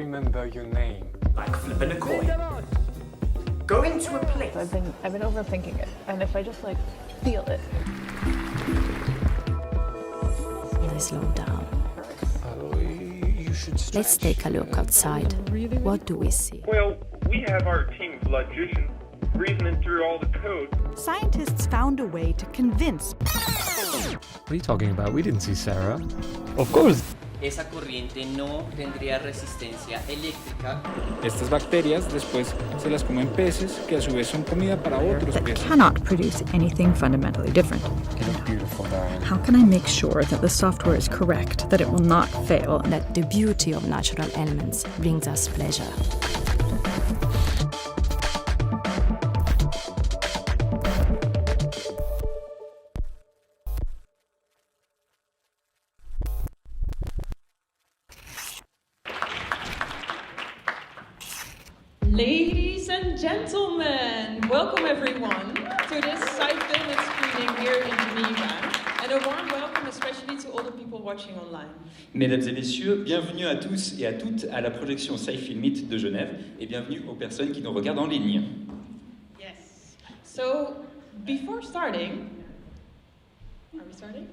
remember your name? Like flipping a coin. Going to a place. I've been overthinking it, and if I just like feel it. Really slow down. You should stretch. Let's take a look outside. What do we see? Well, we have our team of logicians reasoning through all the code. Scientists found a way to convince. What are you talking about? We didn't see Sarah. Of course. Esa corriente no tendría resistencia eléctrica. Estas bacterias después se las comen peces que a su vez son comida para otros That peces. cannot produce anything fundamentally different. You look beautiful, Diane. How can I make sure that the software is correct, that it will not fail? That the beauty of natural elements brings us pleasure. Ladies and gentlemen, welcome everyone to this SciFilmIt screening here in Geneva, and a warm welcome especially to all the people watching online. Mesdames et messieurs, bienvenue à tous et à toutes à la projection SciFilmIt de Genève, et bienvenue aux personnes qui nous regardent en ligne. Yes. So, before starting, are we starting?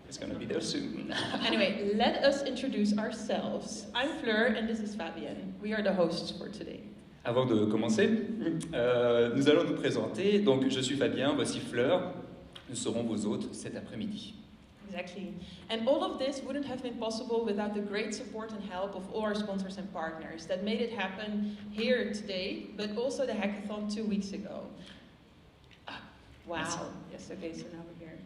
It's going to be there soon. Anyway, let us introduce ourselves. I'm Fleur and this is Fabienne. We are the hosts for today. Avant de commencer, nous allons nous présenter. Donc, je suis Fabien, voici Fleur. Nous serons vos hôtes cet après-midi. Exactly. And all of this wouldn't have been possible without the great support and help of all our sponsors and partners that made it happen here today, but also the hackathon 2 weeks ago. Wow. Merci. Yes, okay, so now we're here.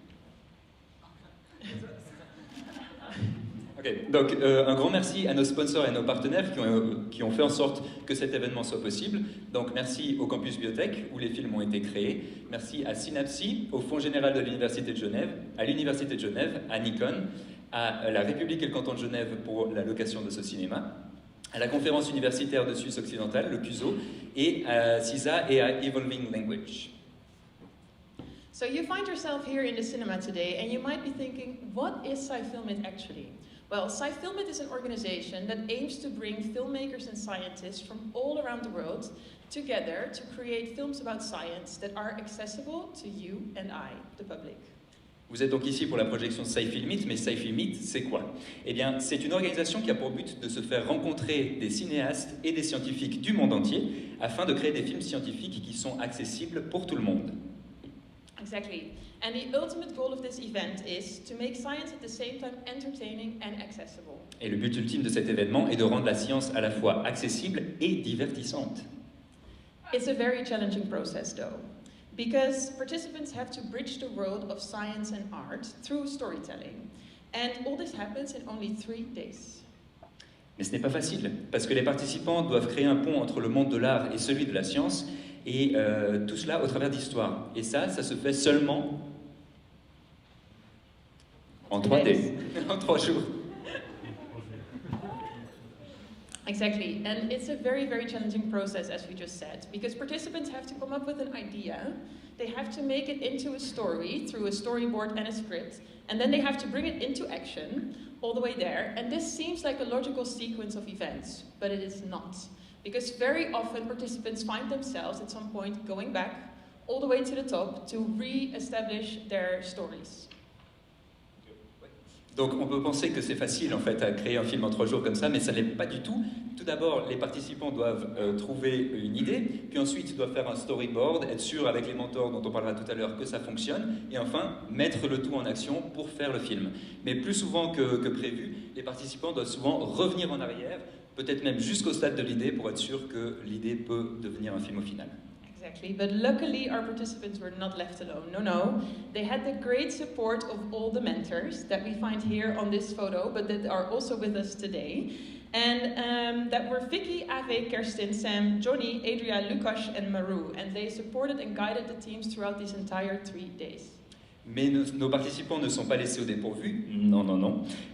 Ok, donc un grand merci à nos sponsors et à nos partenaires qui ont fait en sorte que cet événement soit possible. Donc merci au Campus Biotech où les films ont été créés. Merci à Synapsi, au Fonds général de l'Université de Genève, à l'Université de Genève, à Nikon, à la République et le canton de Genève pour la location de ce cinéma, à la conférence universitaire de Suisse occidentale, le CUSO, et à CISA et à Evolving Language. So you find yourself here in the cinema today and you might be thinking, what is SciFilmIt actually? Well, SciFilmIt is an organization that aims to bring filmmakers and scientists from all around the world together to create films about science that are accessible to you and I, the public. Vous êtes donc ici pour la projection de SciFilmIt, mais SciFilmIt, c'est quoi? Eh bien, c'est une organisation qui a pour but de se faire rencontrer des cinéastes et des scientifiques du monde entier afin de créer des films scientifiques qui sont accessibles pour tout le monde. Exactly. And the ultimate goal of this event is to make science at the same time entertaining and accessible. Et le but ultime de cet événement est de rendre la science à la fois accessible et divertissante. It's a very challenging process though, because participants have to bridge the world of science and art through storytelling. And all this happens in only 3 days. Mais ce n'est pas facile, parce que les participants doivent créer un pont entre le monde de l'art et celui de la science, et tout cela au travers d'histoires. Et ça se fait seulement en 3D, en 3 jours. Exactly, and it's a very, very challenging process, as we just said, because participants have to come up with an idea, they have to make it into a story through a storyboard and a script, and then they have to bring it into action all the way there, and this seems like a logical sequence of events, but it is not. Because very often participants find themselves at some point going back all the way to the top to re-establish their stories. Donc on peut penser que c'est facile en fait à créer un film en 3 jours comme ça, mais ça ne l'est pas du tout. Tout d'abord, les participants doivent trouver une idée, puis ensuite ils doivent faire un storyboard, être sûr avec les mentors dont on parlera tout à l'heure que ça fonctionne, et enfin mettre le tout en action pour faire le film. Mais plus souvent que prévu, les participants doivent souvent revenir en arrière, peut-être même jusqu'au stade de l'idée pour être sûr que l'idée peut devenir un film au final. Exactly, but luckily our participants were not left alone. No, they had the great support of all the mentors that we find here on this photo, but that are also with us today. And that were Vicky, Ave, Kerstin, Sam, Johnny, Adria, Lukas and Maru. And they supported and guided the teams throughout these entire 3 days. Mais nos participants ne sont pas laissés au dépourvu. Non.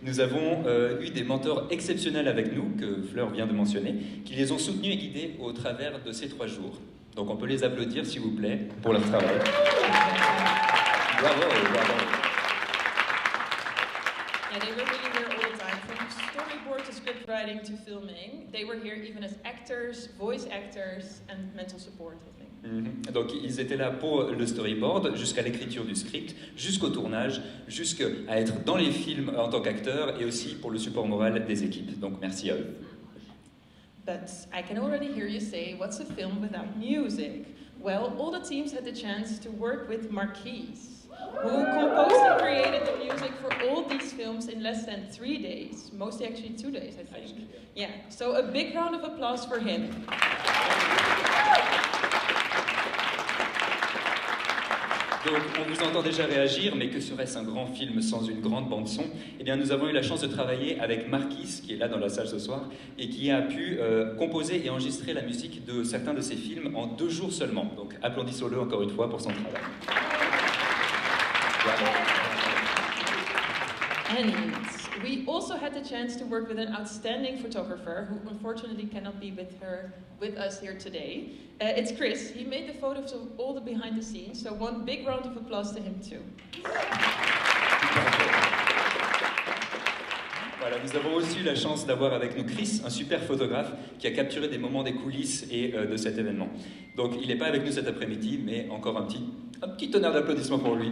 Nous avons eu des mentors exceptionnels avec nous, que Fleur vient de mentionner, qui les ont soutenus et guidés au travers de ces 3 jours. Donc on peut les applaudir, s'il vous plaît, pour leur travail. Bravo. Yeah, they were really here all the time, from storyboard to script writing to filming. They were here even as actors, voice actors, and mental support, I think. Donc ils étaient là pour le storyboard, jusqu'à l'écriture du script, jusqu'au tournage, jusqu'à être dans les films en tant qu'acteur et aussi pour le support moral des équipes. Donc merci à eux. But I can already hear you say, what's a film without music? Well, all the teams had the chance to work with Marquise, who composed and created the music for all these films in less than 3 days. Mostly actually 2 days, I think. Yeah, so a big round of applause for him. Donc, on vous entend déjà réagir, mais que serait-ce un grand film sans une grande bande-son? Eh bien, nous avons eu la chance de travailler avec Marquis, qui est là dans la salle ce soir, et qui a pu composer et enregistrer la musique de certains de ses films en 2 jours seulement. Donc, applaudissons-le encore une fois pour son travail. And we also had the chance to work with an outstanding photographer who unfortunately cannot be with us here today. It's Chris. He made the photos of all the behind the scenes, so one big round of applause to him too. Voilà, nous avons aussi eu la chance d'avoir avec nous Chris, un super photographe qui a capturé des moments des coulisses et de cet événement. Donc il n'est pas avec nous cet après-midi, mais encore un petit tonnerre d'applaudissements pour lui.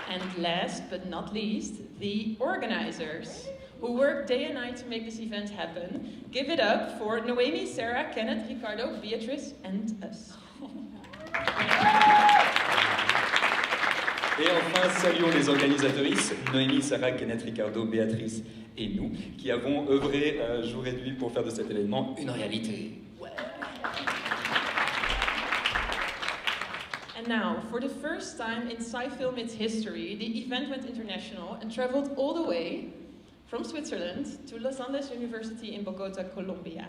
And last but not least, the organizers, who worked day and night to make this event happen. Give it up for Noemi, Sarah, Kenneth, Ricardo, Beatrice, and us. Et enfin, saluons les organisatrices, Noémie, Sarah, Kenneth, Ricardo, Béatrice et nous, qui avons œuvré jour et nuit pour faire de cet événement une réalité. And now, for the first time in SciFilmIt history, the event went international and traveled all the way from Switzerland to Los Andes University in Bogota, Colombia.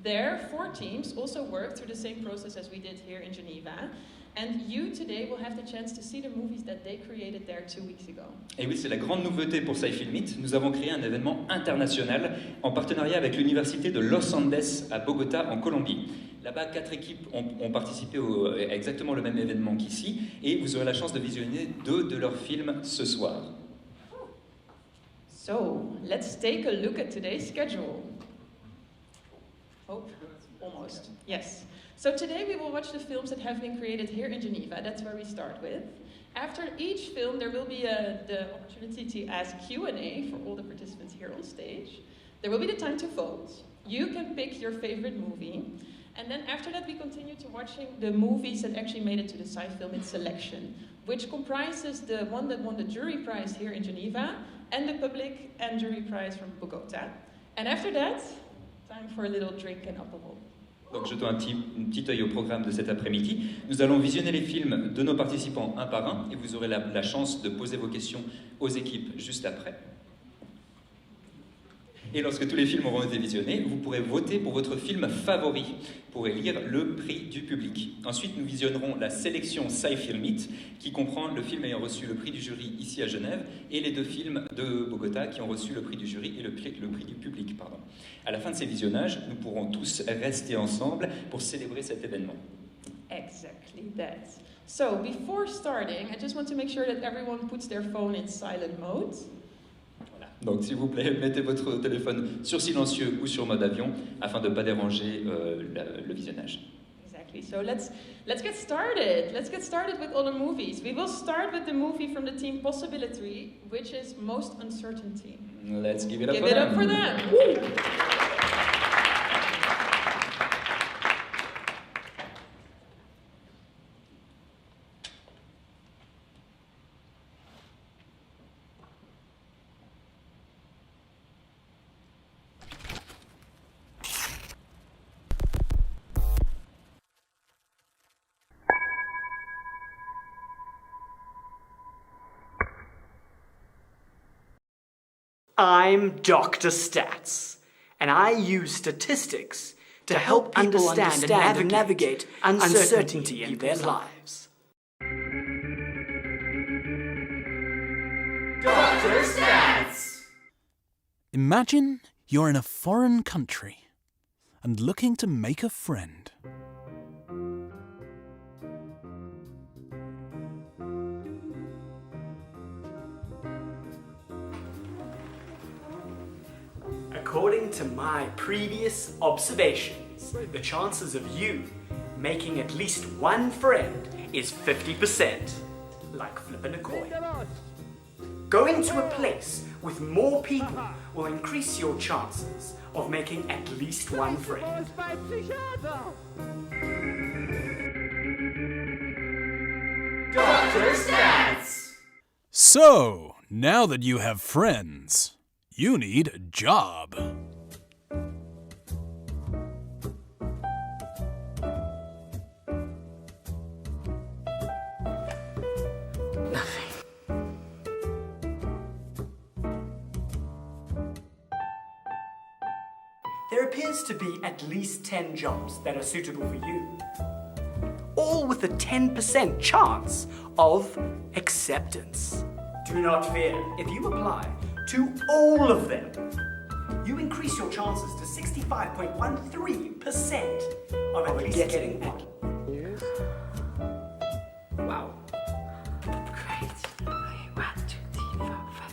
There, 4 teams also worked through the same process as we did here in Geneva. And you today will have the chance to see the movies that they created there 2 weeks ago. Et oui, c'est la grande nouveauté pour SciFilmIt. Nous avons créé un événement international en partenariat avec l'université de Los Andes à Bogota, en Colombie. Là-bas, 4 équipes ont participé à exactement le même événement qu'ici, et vous aurez la chance de visionner 2 de leurs films ce soir. So, let's take a look at today's schedule. Oh, almost. Yes. So today we will watch the films that have been created here in Geneva. That's where we start with. After each film, there will be the opportunity to ask Q&A for all the participants here on stage. There will be the time to vote. You can pick your favorite movie. And then after that, we continue to watching the movies that actually made it to the SciFilmIt selection, which comprises the one that won the jury prize here in Geneva and the public and jury prize from Bogota. And after that, time for a little drink and alcohol. Donc jetons un petit œil au programme de cet après-midi. Nous allons visionner les films de nos participants un par un et vous aurez la chance de poser vos questions aux équipes juste après. Et lorsque tous les films auront été visionnés, vous pourrez voter pour votre film favori pour élire le prix du public. Ensuite, nous visionnerons la sélection SciFilmIt, qui comprend le film ayant reçu le prix du jury ici à Genève et les 2 films de Bogota qui ont reçu le prix du jury et le prix du public. Pardon. À la fin de ces visionnages, nous pourrons tous rester ensemble pour célébrer cet événement. Exactly that. So, before starting, I just want to make sure that everyone puts their phone in silent mode. Donc, s'il vous plaît, mettez votre téléphone sur silencieux ou sur mode avion afin de ne pas déranger le visionnage. Exactly. So let's get started. Let's get started with all the movies. We will start with the movie from the team Possibility, which is Most Uncertainty. Let's give it up Give for it them. up for them. I'm Dr. Stats, and I use statistics to help people understand and navigate uncertainty in their lives. Dr. Stats! Imagine you're in a foreign country and looking to make a friend. According to my previous observations, the chances of you making at least one friend is 50%, like flipping a coin. Going to a place with more people will increase your chances of making at least one friend. Dr. Stats! So, now that you have friends, you need a job. There appears to be at least 10 jobs that are suitable for you. All with a 10% chance of acceptance. Do not fear. If you apply to all of them, you increase your chances to 65.13% of at least getting one. Wow. Great. 1, 2, 3, 4, 5,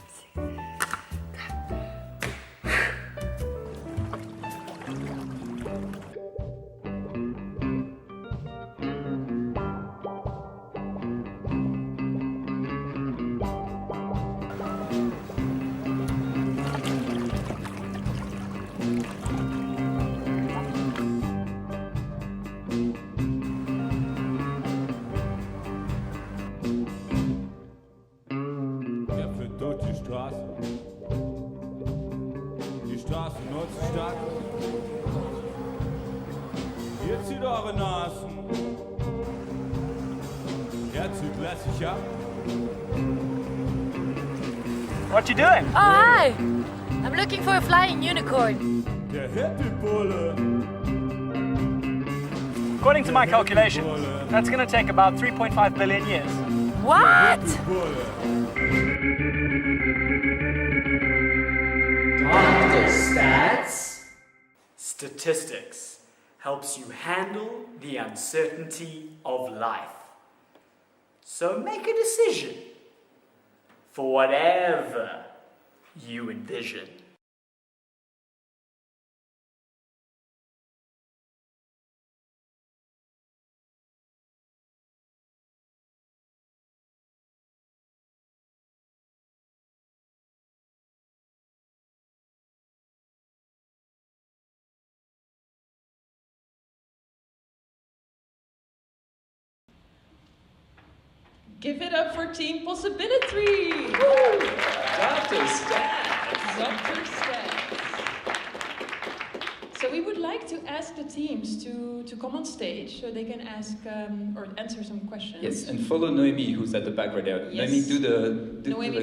What you doing? Oh, hi! I'm looking for a flying unicorn. According to my calculations, that's going to take about 3.5 billion years. What? Dr. Stats. Statistics helps you handle the uncertainty of life. So make a decision for whatever you envision. Give it up for Team Possibility! Dr. Stats! Dr. Stats! So we would like to ask the teams to come on stage so they can ask or answer some questions. Yes, and follow Noemi, who's at the back right there. Yes. Noemi,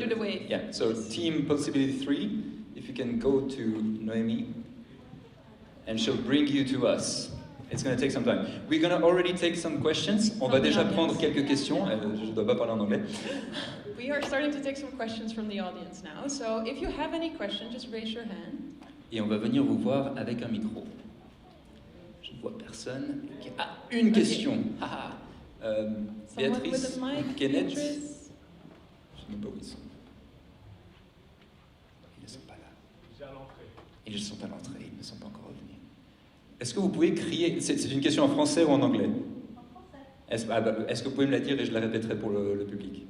do the wave. Yeah, so Team Possibility 3, if you can go to Noemi, and she'll bring you to us. It's going to take some time. We're going to already take some questions. On va déjà prendre quelques questions. Je ne dois pas parler en anglais. We are starting to take some questions from the audience now. So if you have any questions, just raise your hand. Et on va venir vous voir avec un micro. Je ne vois personne. Ah, une question. Béatrice, Kenneth. Je ne sais pas où ils sont. Ils ne sont pas là. Ils ne sont pas à l'entrée. Ils ne sont pas encore revenus. Est-ce que vous pouvez crier, c'est une question en français ou en anglais? Est-ce que vous pouvez me la dire et je la répéterai pour le public?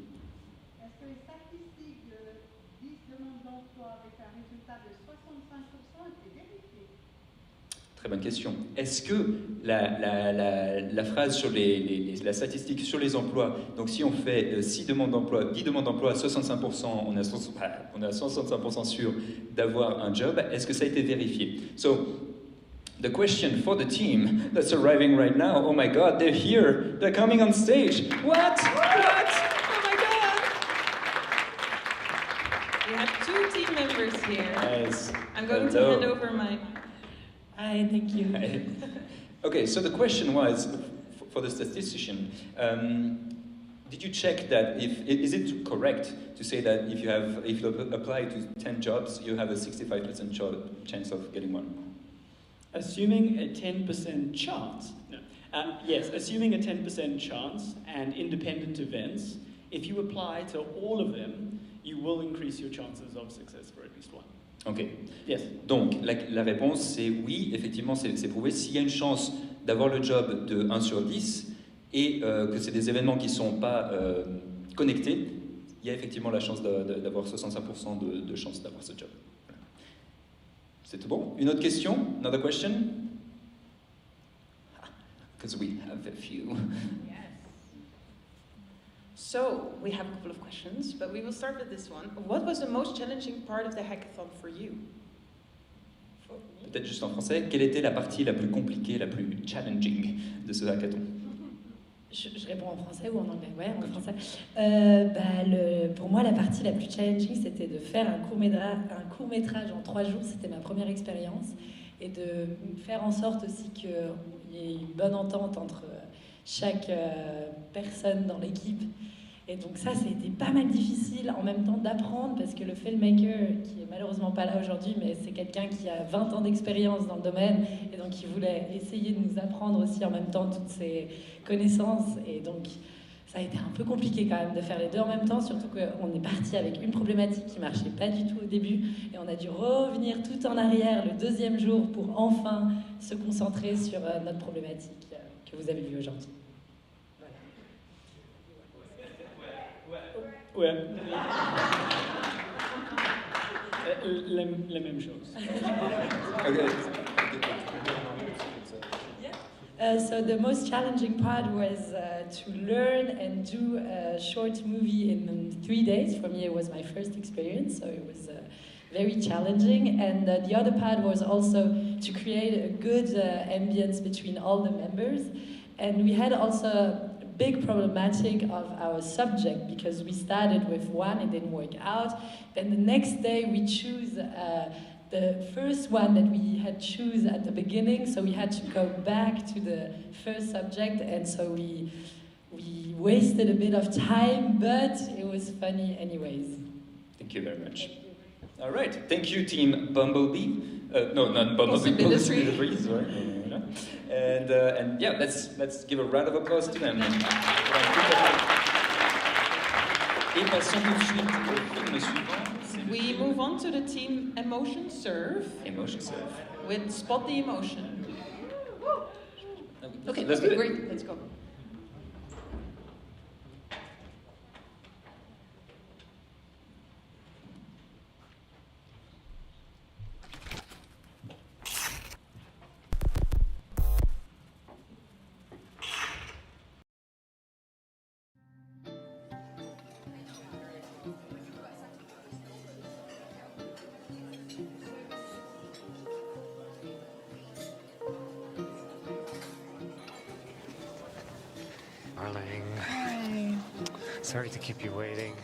Est-ce que les statistiques de 10 demandes d'emploi avec un résultat de 65% étaient vérifiées? Très bonne question. Est-ce que la phrase sur la statistique sur les emplois, donc si on fait 10 demandes d'emploi à 65%, on est à 65% sûr d'avoir un job, est-ce que ça a été vérifié? The question for the team that's arriving right now, oh my god, they're here, they're coming on stage. What? Oh my god! We have 2 team members here. Yes. I'm going to hand over my... Hi, thank you. Okay, so the question was, for the statistician, did you check that is it correct to say that if you apply to 10 jobs, you have a 65% chance of getting one? Assuming a 10% chance, no. Yes, assuming a 10% chance and independent events, if you apply to all of them, you will increase your chances of success for at least one. Ok. Yes. Donc, la réponse, c'est oui, effectivement, c'est prouvé. S'il y a une chance d'avoir le job de 1 sur 10 et que c'est des événements qui ne sont pas connectés, il y a effectivement la chance d'avoir 65% de chance d'avoir ce job. C'est tout bon? Une autre question? Another question? Because we have a few. So, we have a couple of questions, but we will start with this one. What was the most challenging part of the hackathon for you? Peut-être juste en français, quelle était la partie la plus compliquée, la plus challenging de ce hackathon? Je réponds en français ou en anglais? Ouais, en français. Pour moi, la partie la plus challenging, c'était de faire un court-métrage en 3 jours. C'était ma première expérience. Et de faire en sorte aussi qu'il y ait une bonne entente entre chaque personne dans l'équipe. Et donc ça a été pas mal difficile en même temps d'apprendre, parce que le filmmaker, qui est malheureusement pas là aujourd'hui, mais c'est quelqu'un qui a 20 ans d'expérience dans le domaine, et donc il voulait essayer de nous apprendre aussi en même temps toutes ses connaissances. Et donc ça a été un peu compliqué quand même de faire les deux en même temps, surtout qu'on est parti avec une problématique qui marchait pas du tout au début, et on a dû revenir tout en arrière le 2e jour pour enfin se concentrer sur notre problématique que vous avez vue aujourd'hui. Ouais. La même chose. So the most challenging part was to learn and do a short movie in 3 days. For me, it was my first experience, so it was very challenging. And the other part was also to create a good ambience between all the members. And we had also big problematic of our subject, because we started with one, it didn't work out. Then the next day we choose the first one that we had choose at the beginning, so we had to go back to the first subject, and so we wasted a bit of time, but it was funny anyways. Thank you very much. All right, thank you, team Bumblebee. No, not Bumblebee, Possibility, sorry. And yeah, let's give a round of applause to them. Et passons tout de suite au film suivant. We move on to the team Emotion Serve. Emotion Serve. With Spot the Emotion. Okay, let's do it. Great, let's go. Darling. Hi. Sorry to keep you waiting.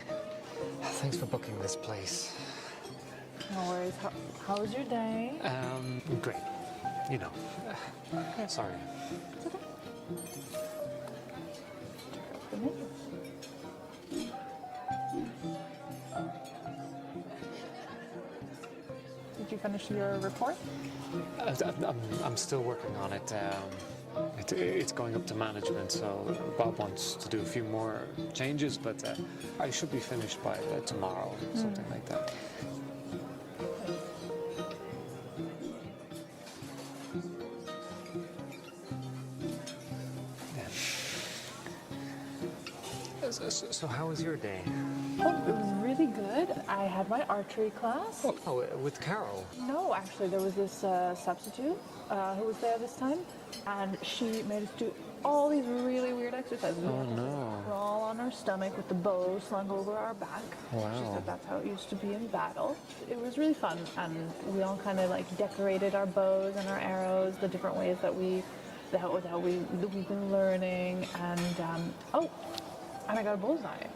Thanks for booking this place. No worries. How was your day? Great. You know. Sorry. It's okay. Did you finish your report? I'm still working on it. It's going up to management, so Bob wants to do a few more changes, but I should be finished by tomorrow, something like that. So how was your day? Oh, it was really good. I had my archery class. Oh, with Carol? No, actually, there was this substitute who was there this time, and she made us do all these really weird exercises. We had to crawl on our stomach with the bow slung over our back. Wow. She said that's how it used to be in battle. It was really fun, and we all kind of like decorated our bows and our arrows, the different ways that we've been learning, and and I got a bullseye.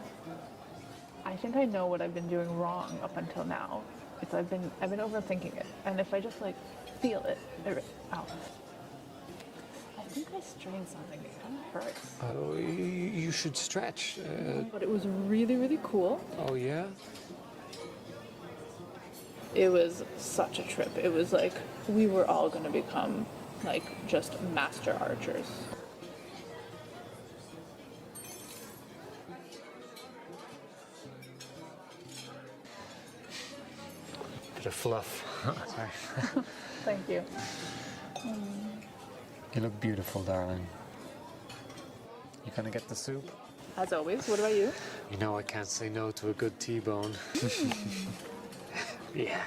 I think I know what I've been doing wrong up until now. I've been overthinking it, and if I just like feel it, I think I strained something. It kind of hurts. Oh, you should stretch. But it was really, really cool. Oh yeah. It was such a trip. It was like we were all going to become like just master archers. of fluff. Sorry. Thank you. You look beautiful, darling. You gonna get the soup? As always, what about you? You know I can't say no to a good T-bone. Yeah.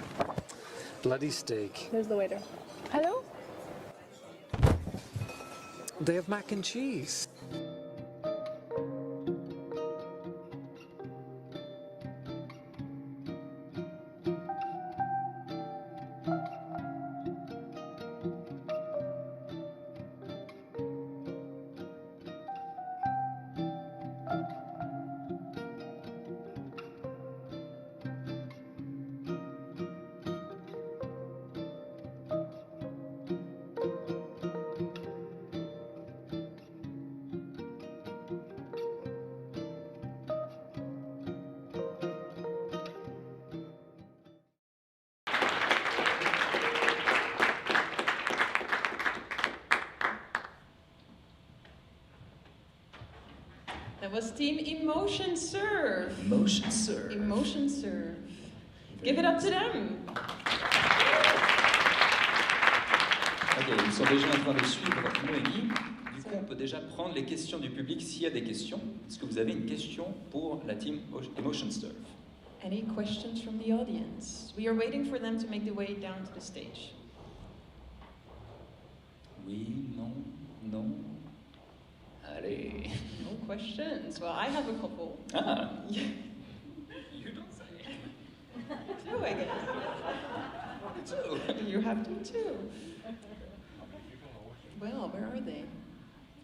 Bloody steak. There's the waiter. Hello? They have mac and cheese. That was Team Emotion Serve. Emotion Serve. Emotion Serve. Give it up to them. Ok, ils sont déjà en train de suivre Noémie. Du coup, on peut déjà prendre les questions du public s'il y a des questions. Est-ce que vous avez une question pour la team Emotion Serve? Any questions from the audience? We are waiting for them to make the way down to the stage. Oui, non, non. Allez. No questions. Well, I have a couple. Ah. You don't say. Two, I guess. Two. You have to too. Well, where are they?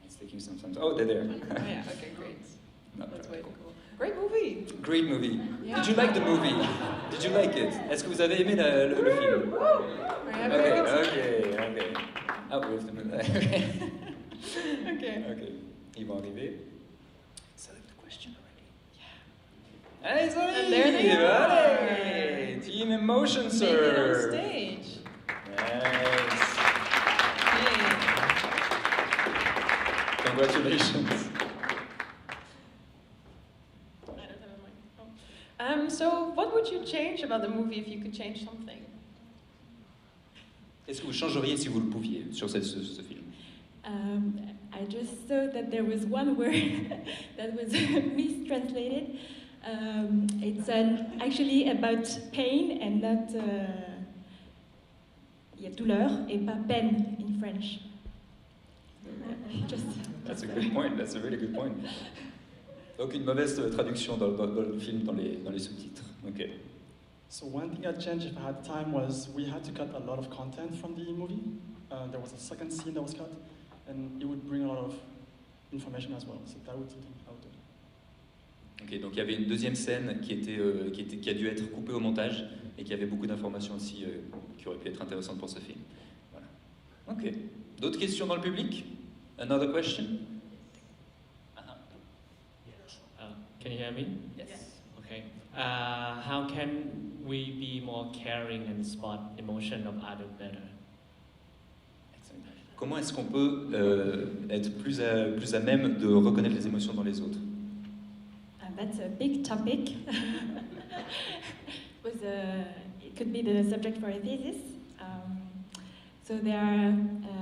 It's taking some time. Oh, they're there. Oh, yeah, okay, great. No, That's way cool. cool. Great movie. Great movie. Yeah. Did you like the movie? Did you like it? Est-ce que vous avez aimé le film? I have a good time. Okay. Ah, we have to move that. Okay. Okay. Ils vont arriver. Select the question already. Allez, And there they are. Allez, Team Emotion Made it on Serve. stage. Yes. Hey. Congratulations. I don't have a microphone. So what would you change about the movie if you could change something? Qu'est-ce que vous changeriez si vous le pouviez sur ce film? I just saw that there was one word that was mistranslated. It's actually about pain and not douleur et pas peine in French. That's a good point. That's a really good point. Donc une mauvaise traduction dans le film, dans les sous-titres. Ok. So one thing I'd change if I had time was we had to cut a lot of content from the movie. There was a second scene that was cut, and it would bring a lot of information as well. So that would something I would do. Ok, donc il y avait une deuxième scène qui a dû être coupée au montage et qui avait beaucoup d'informations aussi qui auraient pu être intéressantes pour ce film. Voilà. Ok. D'autres questions dans le public? Another question? Can you hear me? Yes. Okay. How can we be more caring and spot emotion of others better? Comment est-ce qu'on peut être plus à même de reconnaître les émotions dans les autres? That's a big topic. It could be the subject for a thesis. So there are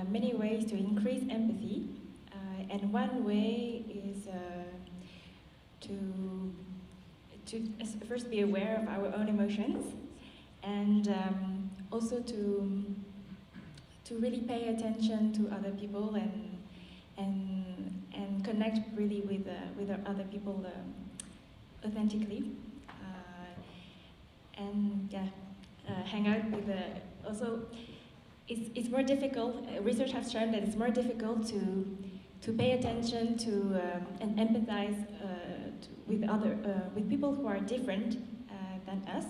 many ways to increase empathy, and one way is to first be aware of our own emotions, and also to really pay attention to other people and connect really with other people authentically, and hang out with also. It's more difficult. Research has shown that it's more difficult to pay attention to and empathize with people who are different than us.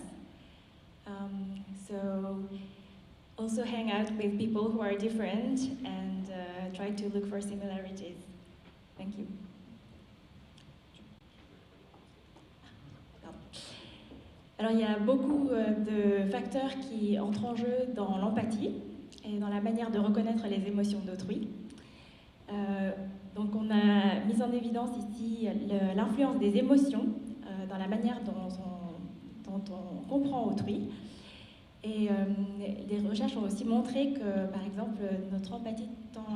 So also hang out with people who are different and try to look for similarities. Thank you. Alors il y a beaucoup de facteurs qui entrent en jeu dans l'empathie et dans la manière de reconnaître les émotions d'autrui. Donc on a mis en évidence ici l'influence des émotions dans la manière dont on comprend autrui. Et les recherches ont aussi montré que, par exemple, notre empathie tend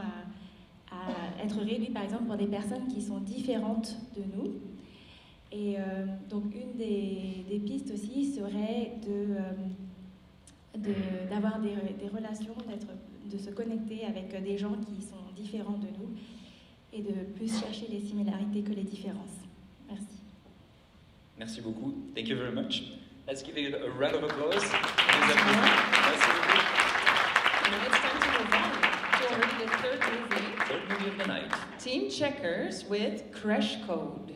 à être réduite, par exemple, pour des personnes qui sont différentes de nous. Et donc, une des pistes aussi serait d'avoir des relations, de se connecter avec des gens qui sont différents de nous et de plus chercher les similarités que les différences. Merci. Merci beaucoup. Thank you very much. Let's give it a round of applause. Merci beaucoup. Now it's time to move on to already the third movie. Third movie of the night. Team Checkers with Crash Code.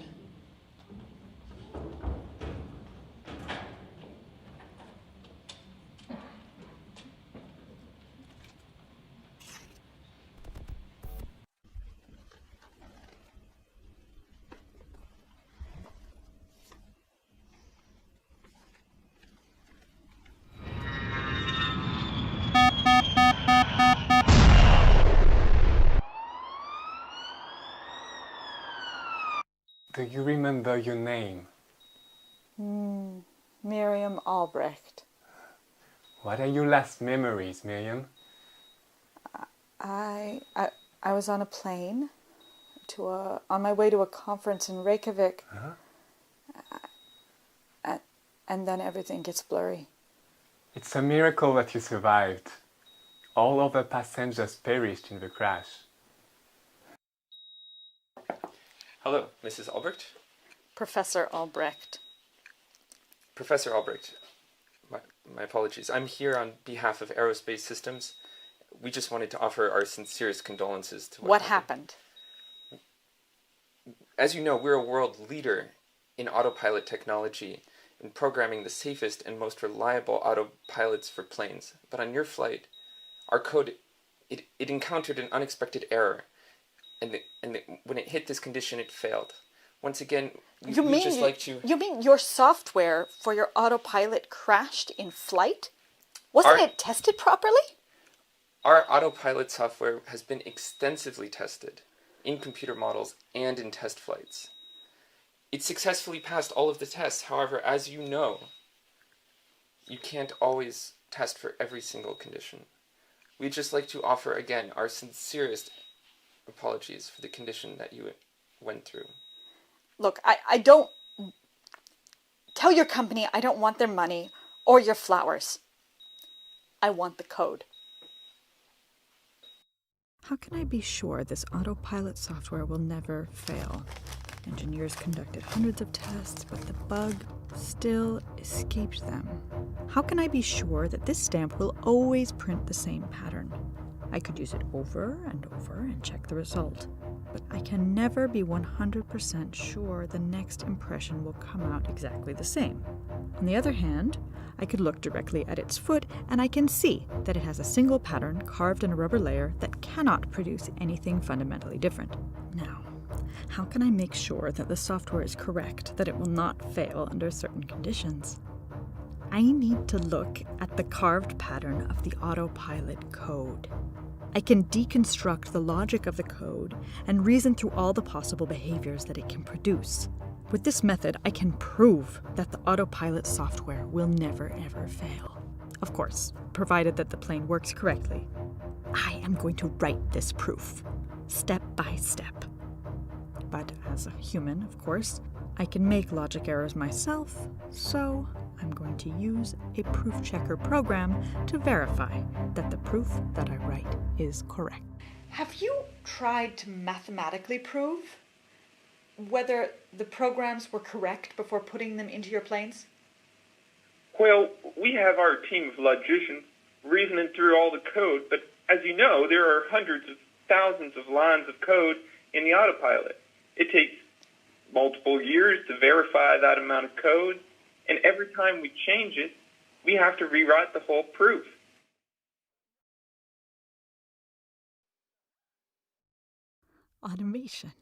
Do you remember your name? Miriam Albrecht. What are your last memories, Miriam? I was on a plane on my way to a conference in Reykjavik. And then everything gets blurry. It's a miracle that you survived. All other passengers perished in the crash. Hello, Mrs. Albrecht. Professor Albrecht. Professor Albrecht, my apologies. I'm here on behalf of Aerospace Systems. We just wanted to offer our sincerest condolences to what happened. As you know, we're a world leader in autopilot technology and programming the safest and most reliable autopilots for planes. But on your flight, our code, it encountered an unexpected error. And when it hit this condition, it failed. Once again, You mean your software for your autopilot crashed in flight? Wasn't it tested properly? Our autopilot software has been extensively tested in computer models and in test flights. It successfully passed all of the tests. However, as you know, you can't always test for every single condition. We'd just like to offer again our sincerest apologies for the condition that you went through. Look, I don't... Tell your company I don't want their money or your flowers. I want the code. How can I be sure this autopilot software will never fail? Engineers conducted hundreds of tests, but the bug still escaped them. How can I be sure that this stamp will always print the same pattern? I could use it over and check the result, but I can never be 100% sure the next impression will come out exactly the same. On the other hand, I could look directly at its foot and I can see that it has a single pattern carved in a rubber layer that cannot produce anything fundamentally different. Now, how can I make sure that the software is correct, that it will not fail under certain conditions? I need to look at the carved pattern of the autopilot code. I can deconstruct the logic of the code and reason through all the possible behaviors that it can produce. With this method, I can prove that the autopilot software will never ever fail. Of course, provided that the plane works correctly. I am going to write this proof, step by step. But as a human, of course, I can make logic errors myself, so I'm going to use a proof checker program to verify that the proof that I write is correct. Have you tried to mathematically prove whether the programs were correct before putting them into your planes? Well, we have our team of logicians reasoning through all the code, but as you know, there are hundreds of thousands of lines of code in the autopilot. It takes multiple years to verify that amount of code, and every time we change it, we have to rewrite the whole proof. Automation.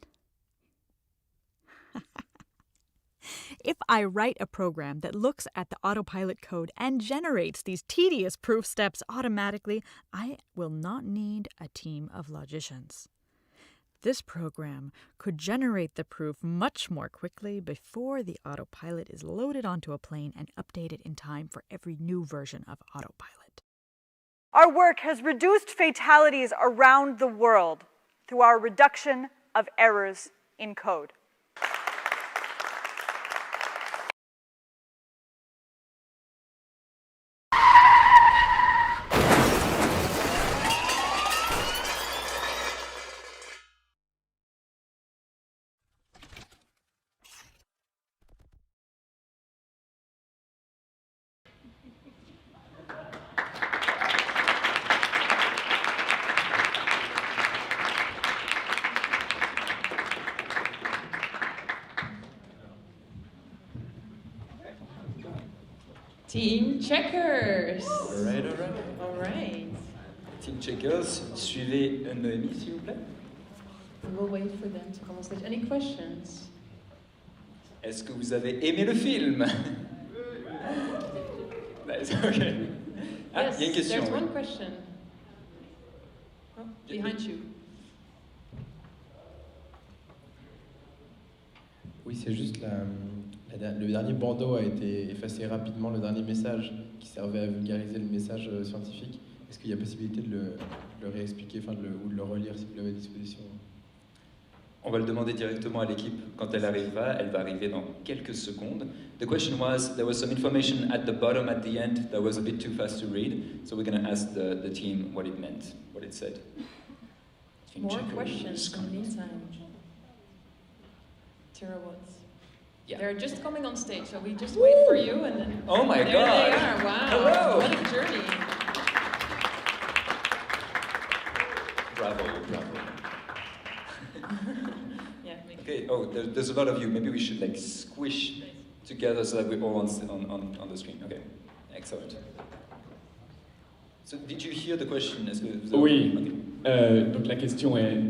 If I write a program that looks at the autopilot code and generates these tedious proof steps automatically, I will not need a team of logicians. This program could generate the proof much more quickly before the autopilot is loaded onto a plane and updated in time for every new version of autopilot. Our work has reduced fatalities around the world through our reduction of errors in code. Team checkers. All right. All right. Team checkers, suivez Noémie, s'il vous plaît. We'll wait for them to come on stage. Any questions? Est-ce que vous avez aimé le film? Nice, okay. Ah, Yes, il y a une question. there's oui. one question. Oh, behind you. Oui, c'est juste le dernier bandeau a été effacé rapidement, le dernier message qui servait à vulgariser le message scientifique. Est-ce qu'il y a possibilité de le réexpliquer, ou de le relire si vous l'avez à disposition? On va le demander directement à l'équipe quand elle arrivera. Elle va arriver dans quelques secondes. The question was, there was some information at the bottom at the end that was a bit too fast to read, so we're going to ask the team what it meant, what it said. More questions in the meantime. Terawatts. Yeah. They're just coming on stage, so we just wait for you and then. Oh my there God! They are. Wow! Hello! What a journey! Bravo. Yeah. Okay. Oh, there's a lot of you. Maybe we should squish together so that we're all on the screen. Okay. Excellent. So, did you hear the question? Oui. Okay. Donc la question est,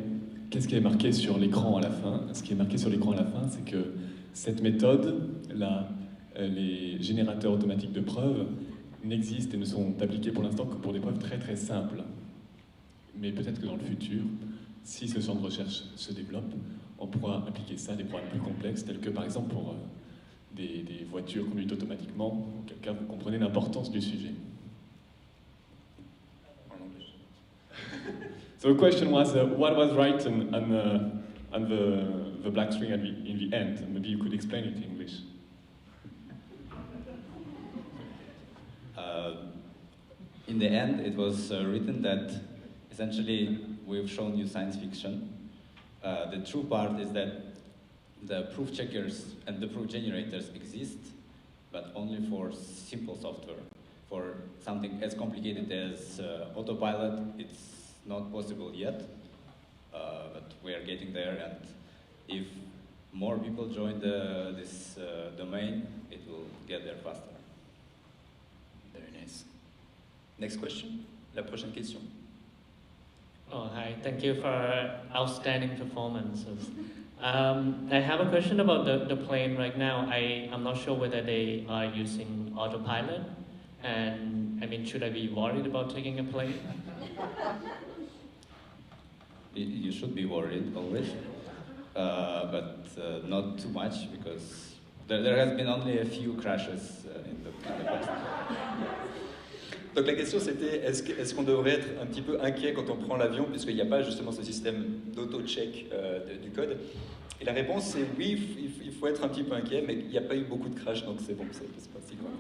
qu'est-ce qui est marqué sur l'écran à la fin? Ce qui est marqué sur l'écran à la fin, c'est que cette méthode, les générateurs automatiques de preuves, n'existent et ne sont appliqués pour l'instant que pour des preuves très très simples. Mais peut-être que dans le futur, si ce champ de recherche se développe, on pourra appliquer ça à des problèmes plus complexes, tels que par exemple pour des voitures conduites automatiquement, auquel cas vous comprenez l'importance du sujet. So the question was, what was right on the black string in the end? Maybe you could explain it in English. In the end, it was written that essentially we've shown you science fiction. The true part is that the proof checkers and the proof generators exist, but only for simple software. For something as complicated as autopilot, it's not possible yet, but we are getting there, and if more people join this domain, it will get there faster. Very nice. Next question. La prochaine question. Oh, hi. Thank you for outstanding performances. I have a question about the plane right now. I'm not sure whether they are using autopilot, and I mean, should I be worried about taking a plane? You should be worried always, but not too much, because there has been only a few crashes in the past. Donc la question c'était, est-ce qu'on devrait être un petit peu inquiet quand on prend l'avion, puisqu'il n'y a pas justement ce système d'auto-check du code? Et la réponse c'est oui, il faut être un petit peu inquiet, mais il n'y a pas eu beaucoup de crash, donc c'est bon, c'est pas si grave.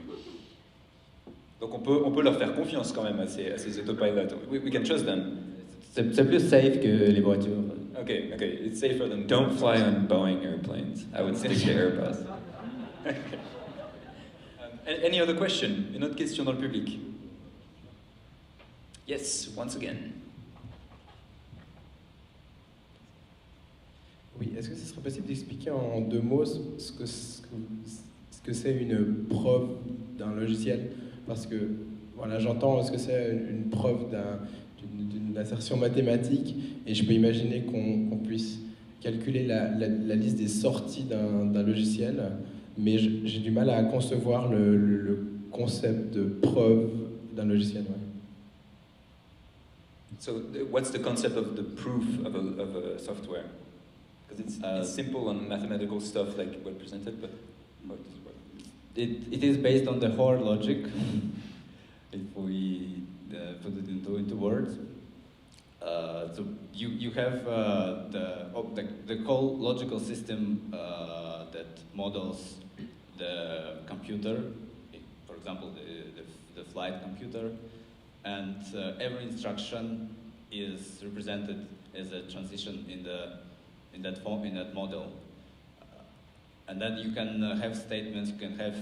Donc on peut leur faire confiance quand même à ces autopilots. We can trust them. C'est plus safe que les voitures. Okay, it's safer than... Don't fly on Boeing airplanes. I would stick to Airbus. Any other question? Une autre question dans le public? Yes, once again. Oui, est-ce que ce serait possible d'expliquer en 2 mots ce que c'est une preuve d'un logiciel? Parce que, voilà, j'entends ce que c'est une preuve d'une assertion mathématique, et je peux imaginer qu'on puisse calculer la liste des sorties d'un logiciel, mais j'ai du mal à concevoir le concept de preuve d'un logiciel. Ouais. So what's the concept of the proof of a software? Because it's simple and mathematical stuff like what presented, but how does it work? It is based on the Hoare logic. If we put it into words, so you have the whole logical system that models the computer, for example, the flight computer, and every instruction is represented as a transition in that model. And then you can have statements, you can have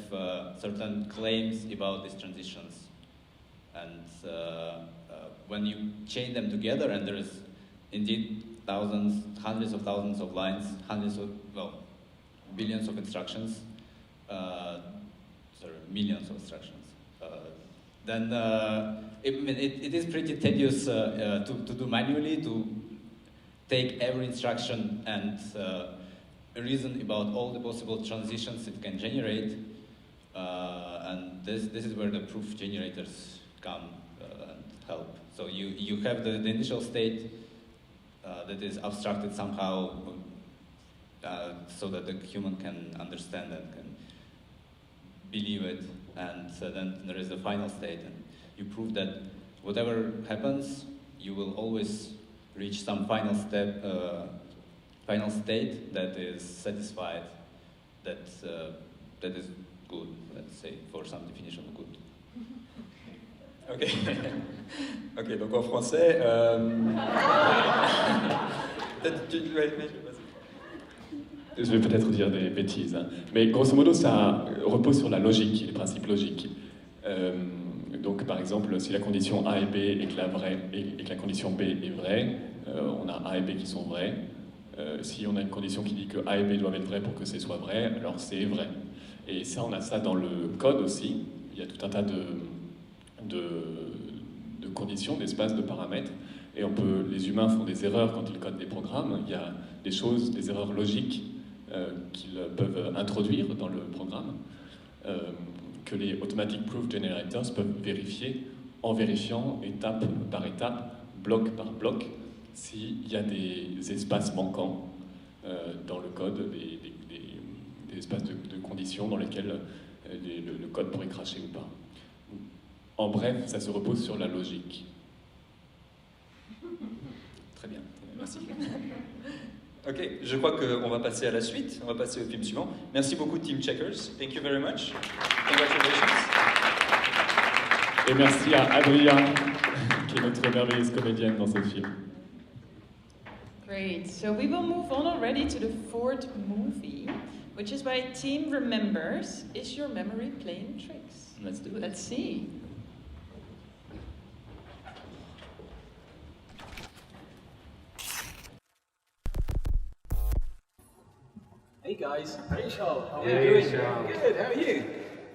certain claims about these transitions. And when you chain them together, and there is indeed hundreds of thousands of lines, billions of instructions, millions of instructions, then it is pretty tedious to do manually, to take every instruction and reason about all the possible transitions it can generate, and this is where the proof generators come and help. So you have the initial state that is abstracted somehow, so that the human can understand and can believe it, and then there is the final state, and you prove that whatever happens, you will always reach some final state that is satisfied, that is good, let's say, for some definition of good. Ok. Ok, donc en français... Je vais peut-être dire des bêtises, hein. Mais grosso modo, ça repose sur la logique, les principes logiques. Donc, par exemple, si la condition A et B et que la condition B est vraie, on a A et B qui sont vrais. Si on a une condition qui dit que A et B doivent être vrais pour que C soit vrai, alors c'est vrai. Et ça, on a ça dans le code aussi. Il y a tout un tas de conditions, d'espaces, de paramètres. Et les humains font des erreurs quand ils codent des programmes. Il y a des erreurs logiques qu'ils peuvent introduire dans le programme, que les Automatic Proof Generators peuvent vérifier en vérifiant étape par étape, bloc par bloc, s'il y a des espaces manquants dans le code, des espaces de conditions dans lesquels le code pourrait cracher ou pas. En bref, ça se repose sur la logique. Très bien, merci. Ok, je crois qu'on va passer à la suite, on va passer au film suivant. Merci beaucoup Team Checkers, thank you very much. Congratulations. Et merci à Adrien, qui est notre merveilleuse comédienne dans ce film. Great, so we will move on already to the fourth movie, which is by Team Remembers. Is your memory playing tricks? Let's do it. Let's see. Hey guys, Rachel, how are Hey, you doing? Rachel. Good, how are you?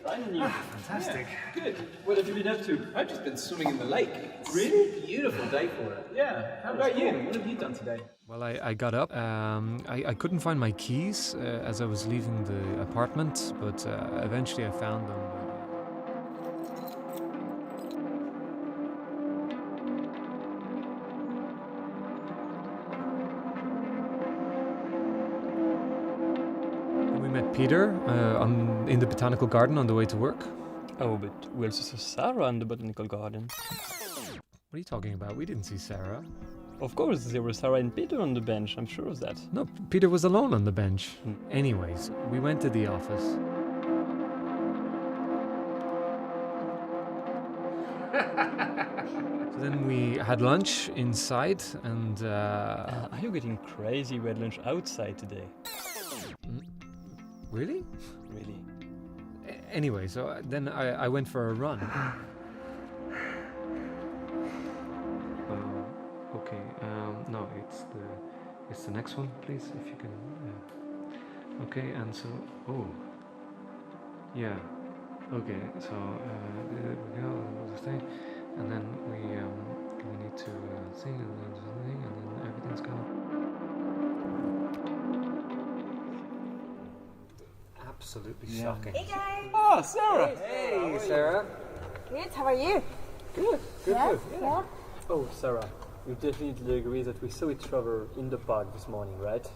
Fine, and you? Fantastic. Yeah, good. What have you been up to? I've just been swimming in the lake. It's really? A beautiful day for it. Yeah, how about you? What have you done today? Well, I got up. I couldn't find my keys as I was leaving the apartment, but eventually I found them. We met Peter in the botanical garden on the way to work. Oh, but we also saw Sarah in the botanical garden. What are you talking about? We didn't see Sarah. Of course, there were Sarah and Peter on the bench, I'm sure of that. No, Peter was alone on the bench. Anyways, we went to the office. So then we had lunch inside and... Are you getting crazy? We had lunch outside today. Really? Really. Anyway, so then I went for a run. Okay, no, it's the next one, please, if you can. Okay, and so, yeah, okay, so there we go, the thing, and then we need to sing, and then something, and then everything's gone. Absolutely shocking. Hey guys! Oh, Sarah! Hey, Sarah. Good, how are you? Good, Yeah? good. Yeah? Oh, Sarah, You definitely agree that we saw each other in the park this morning, right?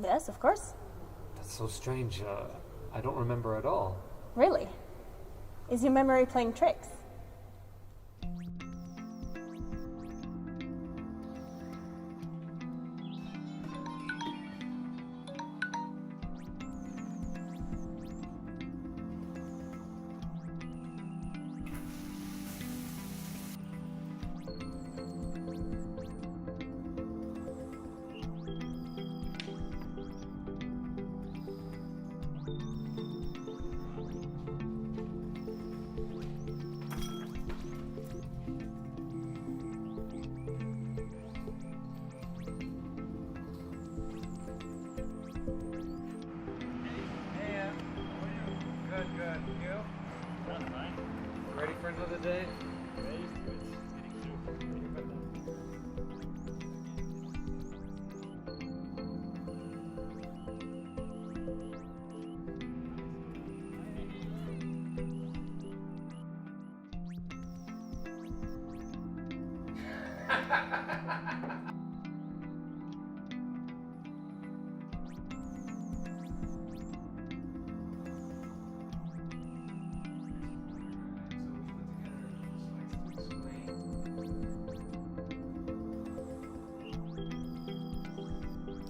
Yes, of course. That's so strange. I don't remember at all. Really? Is your memory playing tricks? Ready for another day?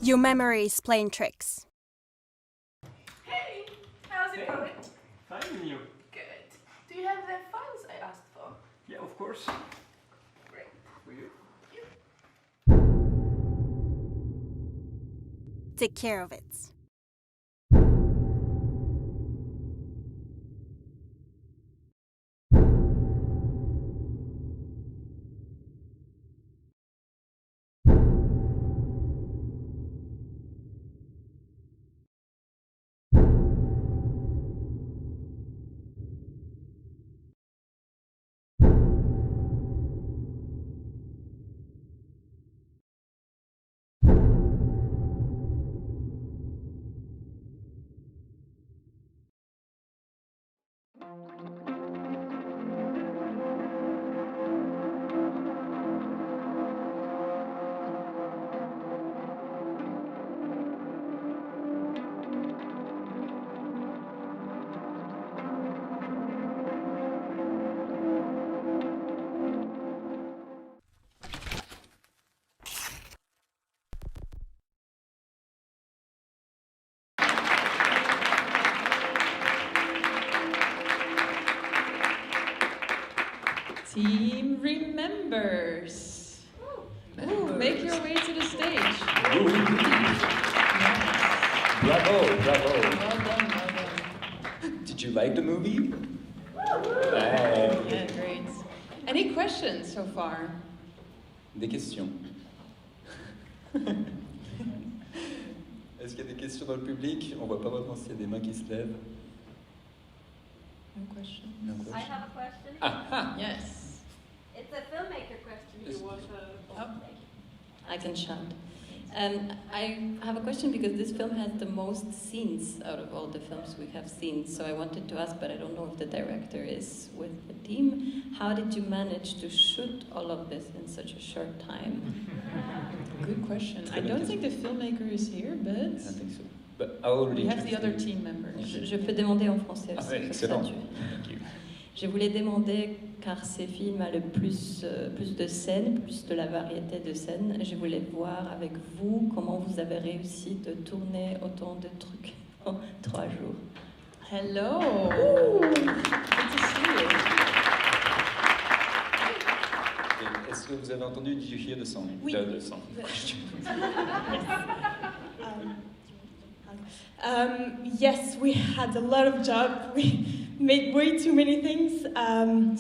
Your memory's playing tricks. Hey, how's it going? Fine, and you? Good. Do you have the files I asked for? Yeah, of course. Great. For you? Take care of it. Team remembers. Ooh, make your way to the stage. Bravo, bravo. Well done, well done. Did you like the movie? Yeah, great. Any questions so far? Des questions. Est-ce qu'il y a des questions dans le public? On voit pas vraiment s'il y a des mains qui se lèvent. No question. No question. I have a question. Ah. Yes. It's a filmmaker question. You want I can shout. I have a question because this film has the most scenes out of all the films we have seen. So I wanted to ask, but I don't know if the director is with the team. How did you manage to shoot all of this in such a short time? Good question. I don't think the filmmaker is here, but I think so. But I already we have the other team members. Je peux demander en français. Ah, aussi, comme ça, excellent. Thank you. Je voulais demander, car ces films a le plus de scènes, plus de la variété de scènes, je voulais voir avec vous comment vous avez réussi de tourner autant de trucs en 3 jours. Hello. Good to see you. Est-ce que vous avez entendu Did you hear the song? Oui. The song. Yes, we had a lot of job. We made way too many things,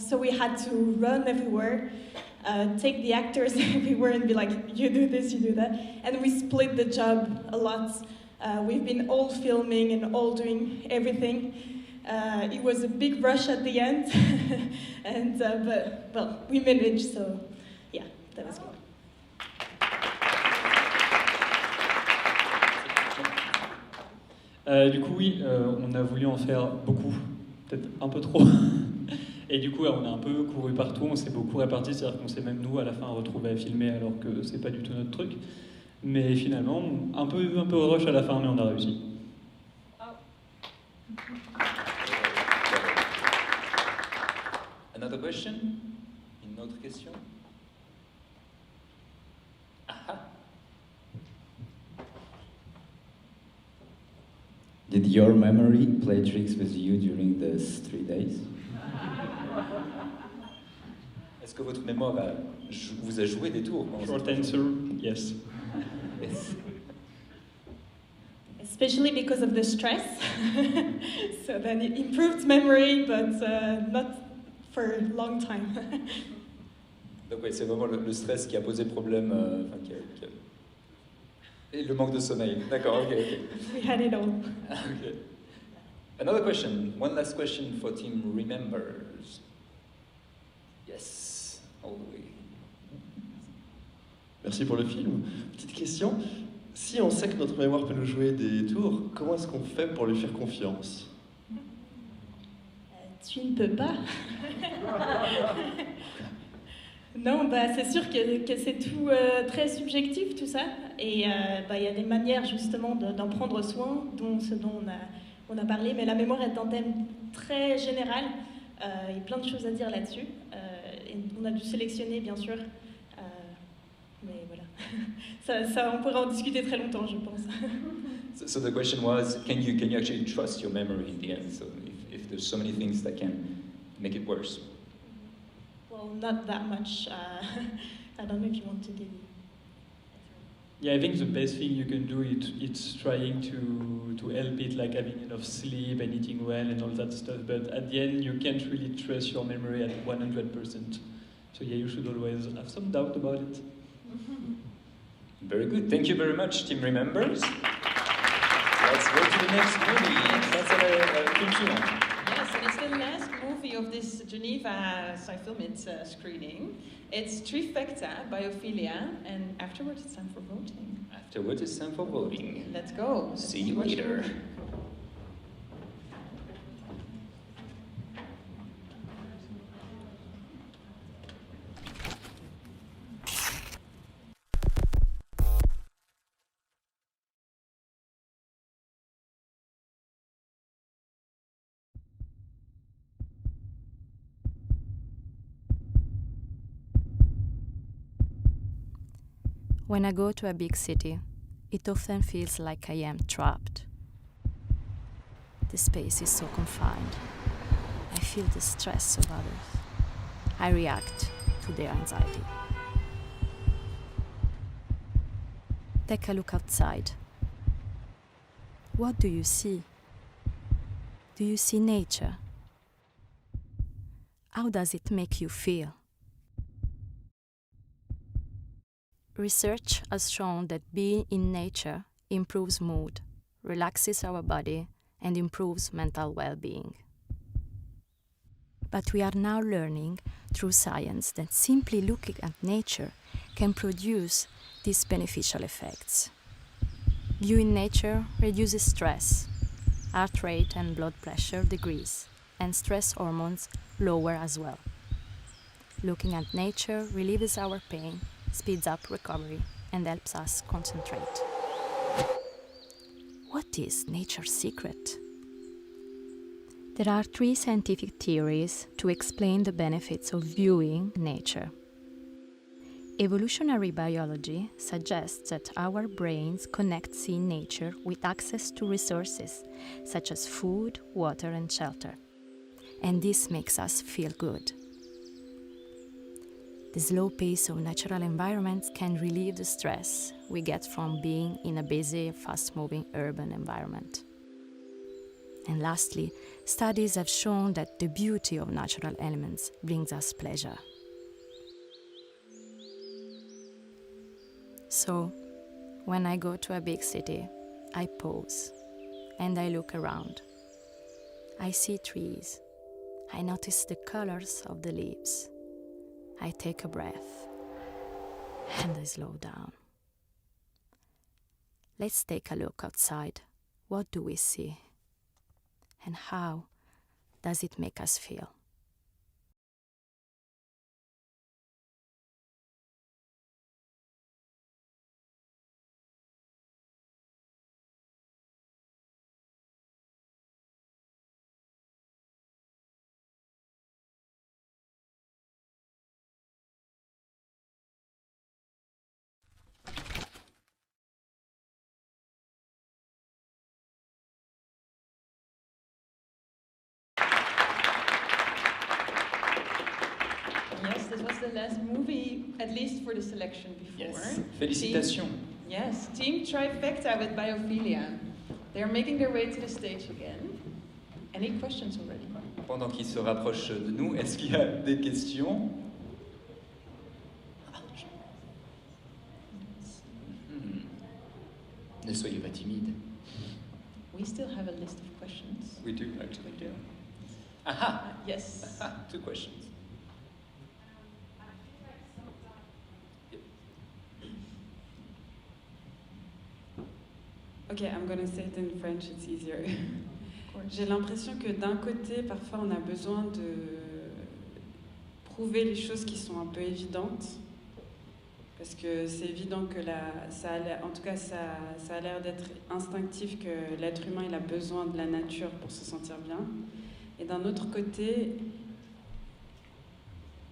so we had to run everywhere, take the actors everywhere and be like, you do this, you do that. And we split the job a lot. We've been all filming and all doing everything. It was a big rush at the end, and but well, we managed, so yeah, that was good. Du coup, oui, on a voulu en faire beaucoup, peut-être un peu trop. Et du coup, on a un peu couru partout, on s'est beaucoup répartis, c'est-à-dire qu'on s'est même nous à la fin retrouvés à filmer alors que c'est pas du tout notre truc. Mais finalement, un peu rush à la fin, mais on a réussi. Another question? Une autre question? Did your memory play tricks with you during those 3 days? Est-ce que votre mémoire vous a joué des tours? Short answer, yes. Yes. Especially because of the stress. So then it improved memory, but not for a long time. Donc oui, c'est vraiment le stress qui a posé problème, et le manque de sommeil. D'accord, ok. We had it all. Okay. Another question, one last question for Team Remembers. Yes, all the way. Merci pour le film. Petite question, si on sait que notre mémoire peut nous jouer des tours, comment est-ce qu'on fait pour lui faire confiance? Tu ne peux pas. Non, c'est sûr que c'est tout très subjectif tout ça, et il y a des manières justement d'en prendre soin, ce dont on a parlé, mais la mémoire est un thème très général, il y a plein de choses à dire là-dessus, et on a dû sélectionner bien sûr, mais voilà, ça on pourra en discuter très longtemps je pense. So the question was, can you actually trust your memory in the end? So if there's so many things that can make it worse. Well, not that much. I don't know if you want to do. Yeah, I think the best thing you can do it's trying to help it, like having enough sleep and eating well and all that stuff. But at the end, you can't really trust your memory at 100%. So yeah, you should always have some doubt about it. Very good. Thank you very much, Team Remembers. Let's go to the next movie. That's a film suivant. Yes, and it's the last movie of this Geneva SciFilmIt screening. It's Trifecta, Biophilia, and afterwards it's time for voting. Afterwards it's time for voting. Let's go. See you later. When I go to a big city, it often feels like I am trapped. The space is so confined. I feel the stress of others. I react to their anxiety. Take a look outside. What do you see? Do you see nature? How does it make you feel? Research has shown that being in nature improves mood, relaxes our body, and improves mental well-being. But we are now learning through science that simply looking at nature can produce these beneficial effects. Viewing nature reduces stress, heart rate and blood pressure decrease, and stress hormones lower as well. Looking at nature relieves our pain, speeds up recovery, and helps us concentrate. What is nature's secret? There are 3 scientific theories to explain the benefits of viewing nature. Evolutionary biology suggests that our brains connect seeing nature with access to resources such as food, water, and shelter, and this makes us feel good. The slow pace of natural environments can relieve the stress we get from being in a busy, fast-moving urban environment. And lastly, studies have shown that the beauty of natural elements brings us pleasure. So, when I go to a big city, I pause and I look around. I see trees. I notice the colors of the leaves. I take a breath and I slow down. Let's take a look outside. What do we see? And how does it make us feel? the last movie, at least for the selection before. Yes. Félicitations. Yes, Team Trifecta with Biophilia. They're making their way to the stage again. Any questions already? Pendant qu'ils se rapprochent de nous, est-ce qu'il y a des questions? Ne soyez pas timide. We still have a list of questions. We do, actually. Yeah. Aha! Yes. Aha, 2 questions. Okay, I'm gonna say it in French, it's easier. J'ai l'impression que d'un côté, parfois on a besoin de prouver les choses qui sont un peu évidentes, parce que c'est évident que ça a l'air, en tout cas ça a l'air d'être instinctif que l'être humain il a besoin de la nature pour se sentir bien. Et d'un autre côté,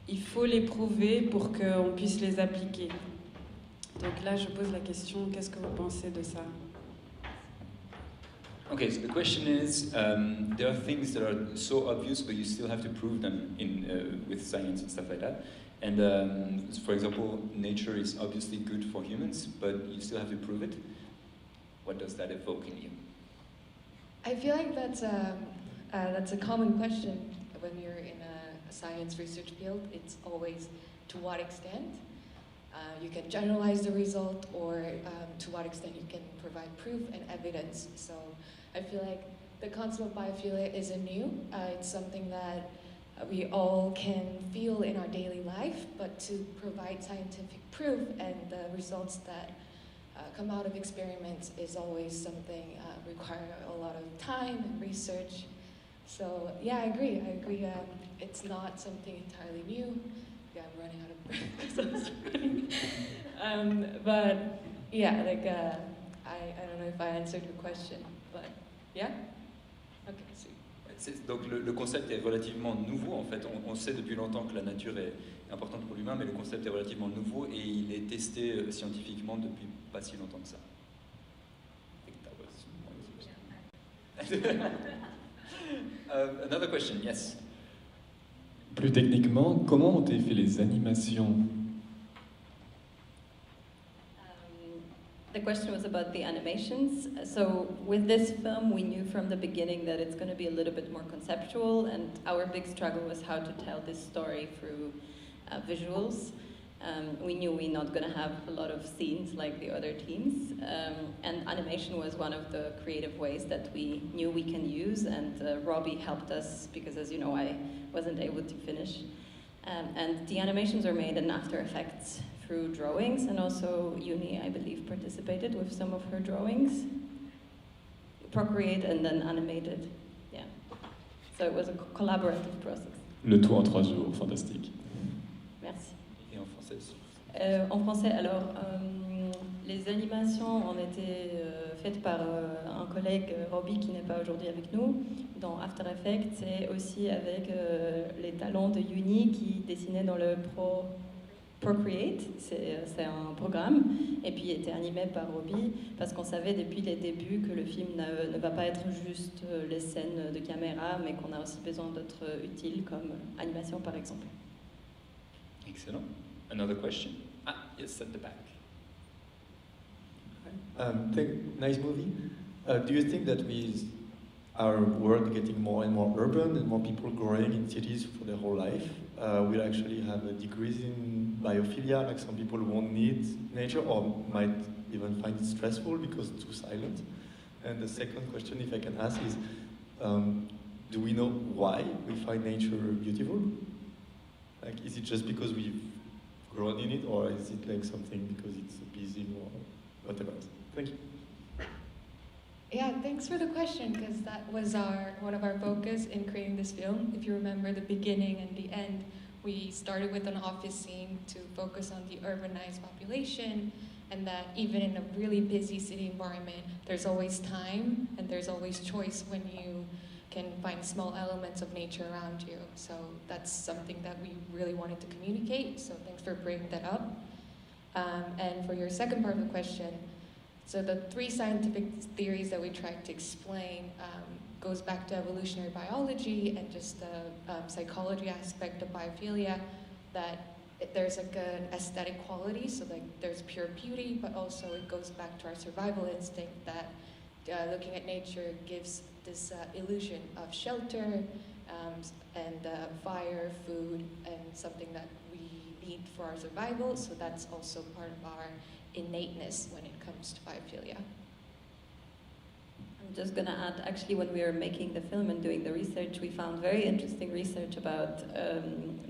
il faut les prouver pour qu'on puisse les appliquer. Donc là, je pose la question, qu'est-ce que vous pensez de ça? Okay, so the question is, there are things that are so obvious, but you still have to prove them with science and stuff like that. And for example, nature is obviously good for humans, but you still have to prove it. What does that evoke in you? I feel like that's a common question when you're in a science research field. It's always to what extent you can generalize the result, or to what extent you can provide proof and evidence. So I feel like the concept of biophilia isn't new. It's something that we all can feel in our daily life, but to provide scientific proof and the results that come out of experiments is always something require a lot of time and research. So yeah, I agree. It's not something entirely new. Yeah, I'm running out of breath. But yeah, like I don't know if I answered your question, but yeah. Okay, sweet. Donc le concept est relativement nouveau en fait. On sait depuis longtemps que la nature est importante pour l'humain, mais le concept est relativement nouveau et il est testé scientifiquement depuis pas si longtemps que ça. Another question, yes. Plus techniquement, comment ont été fait les animations? The question was about the animations. So with this film, we knew from the beginning that it's going to be a little bit more conceptual, and our big struggle was how to tell this story through visuals. We knew we're not going to have a lot of scenes like the other teams, and animation was one of the creative ways that we knew we can use, and Robbie helped us because, as you know, I wasn't able to finish. And the animations are made in After Effects through drawings, and also Uni, I believe, participated with some of her drawings. Procreate and then animated, yeah. So it was a collaborative process. Le tout en 3 jours, fantastique. Merci. Et en français? En français, alors, les animations ont été faites par un collègue, Robbie, qui n'est pas aujourd'hui avec nous, dans After Effects, et aussi avec les talents de Uni qui dessinaient dans le Procreate, c'est un programme, et puis était animé par Robbie, parce qu'on savait depuis les débuts que le film ne va pas être juste les scènes de caméra, mais qu'on a aussi besoin d'autres utiles, comme animation par exemple. Excellent. Another question? Ah, yes, at the back. Nice movie. Do you think that with our world getting more and more urban and more people growing in cities for their whole life, we'll actually have a decrease in biophilia, like some people won't need nature or might even find it stressful because it's too silent? And the second question, if I can ask, is do we know why we find nature beautiful? Like, is it just because we've grown in it, or is it like something because it's busy or whatever? Thank you. Yeah, thanks for the question, because that was one of our focus in creating this film. If you remember the beginning and the end, we started with an office scene to focus on the urbanized population, and that even in a really busy city environment, there's always time and there's always choice when you can find small elements of nature around you. So that's something that we really wanted to communicate, so thanks for bringing that up. And for your second part of the question, so the 3 scientific theories that we tried to explain goes back to evolutionary biology and just the psychology aspect of biophilia, that there's like an aesthetic quality, so like there's pure beauty, but also it goes back to our survival instinct that looking at nature gives this illusion of shelter and fire, food, and something that we need for our survival. So that's also part of our innateness when it comes to biophilia. I'm just going to add, actually, when we were making the film and doing the research, we found very interesting research about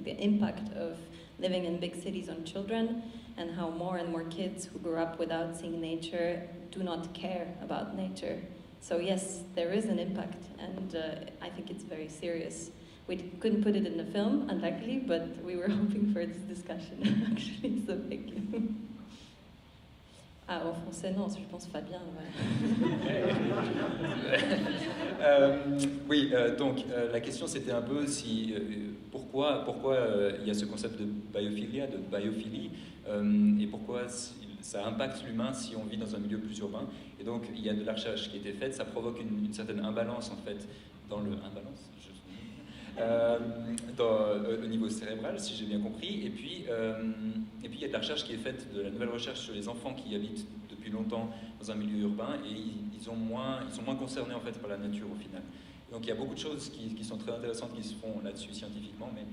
the impact of living in big cities on children, and how more and more kids who grew up without seeing nature do not care about nature. So yes, there is an impact, and I think it's very serious. We couldn't put it in the film, unluckily, but we were hoping for this discussion, actually, so thank you. Ah, en français, non, je pense Fabien. Oui, donc la question c'était un peu si, pourquoi il y a ce concept de biophilia, de biophilie, et pourquoi ça impacte l'humain si on vit dans un milieu plus urbain. Et donc il y a de la recherche qui a été faite, ça provoque une certaine imbalance en fait dans le au niveau cérébral, si j'ai bien compris. Et puis il y a de la recherche qui est faite, de la nouvelle recherche sur les enfants qui habitent depuis longtemps dans un milieu urbain, et ils sont moins concernés en fait par la nature au final. Donc il y a beaucoup de choses qui sont très intéressantes qui se font là-dessus scientifiquement, mais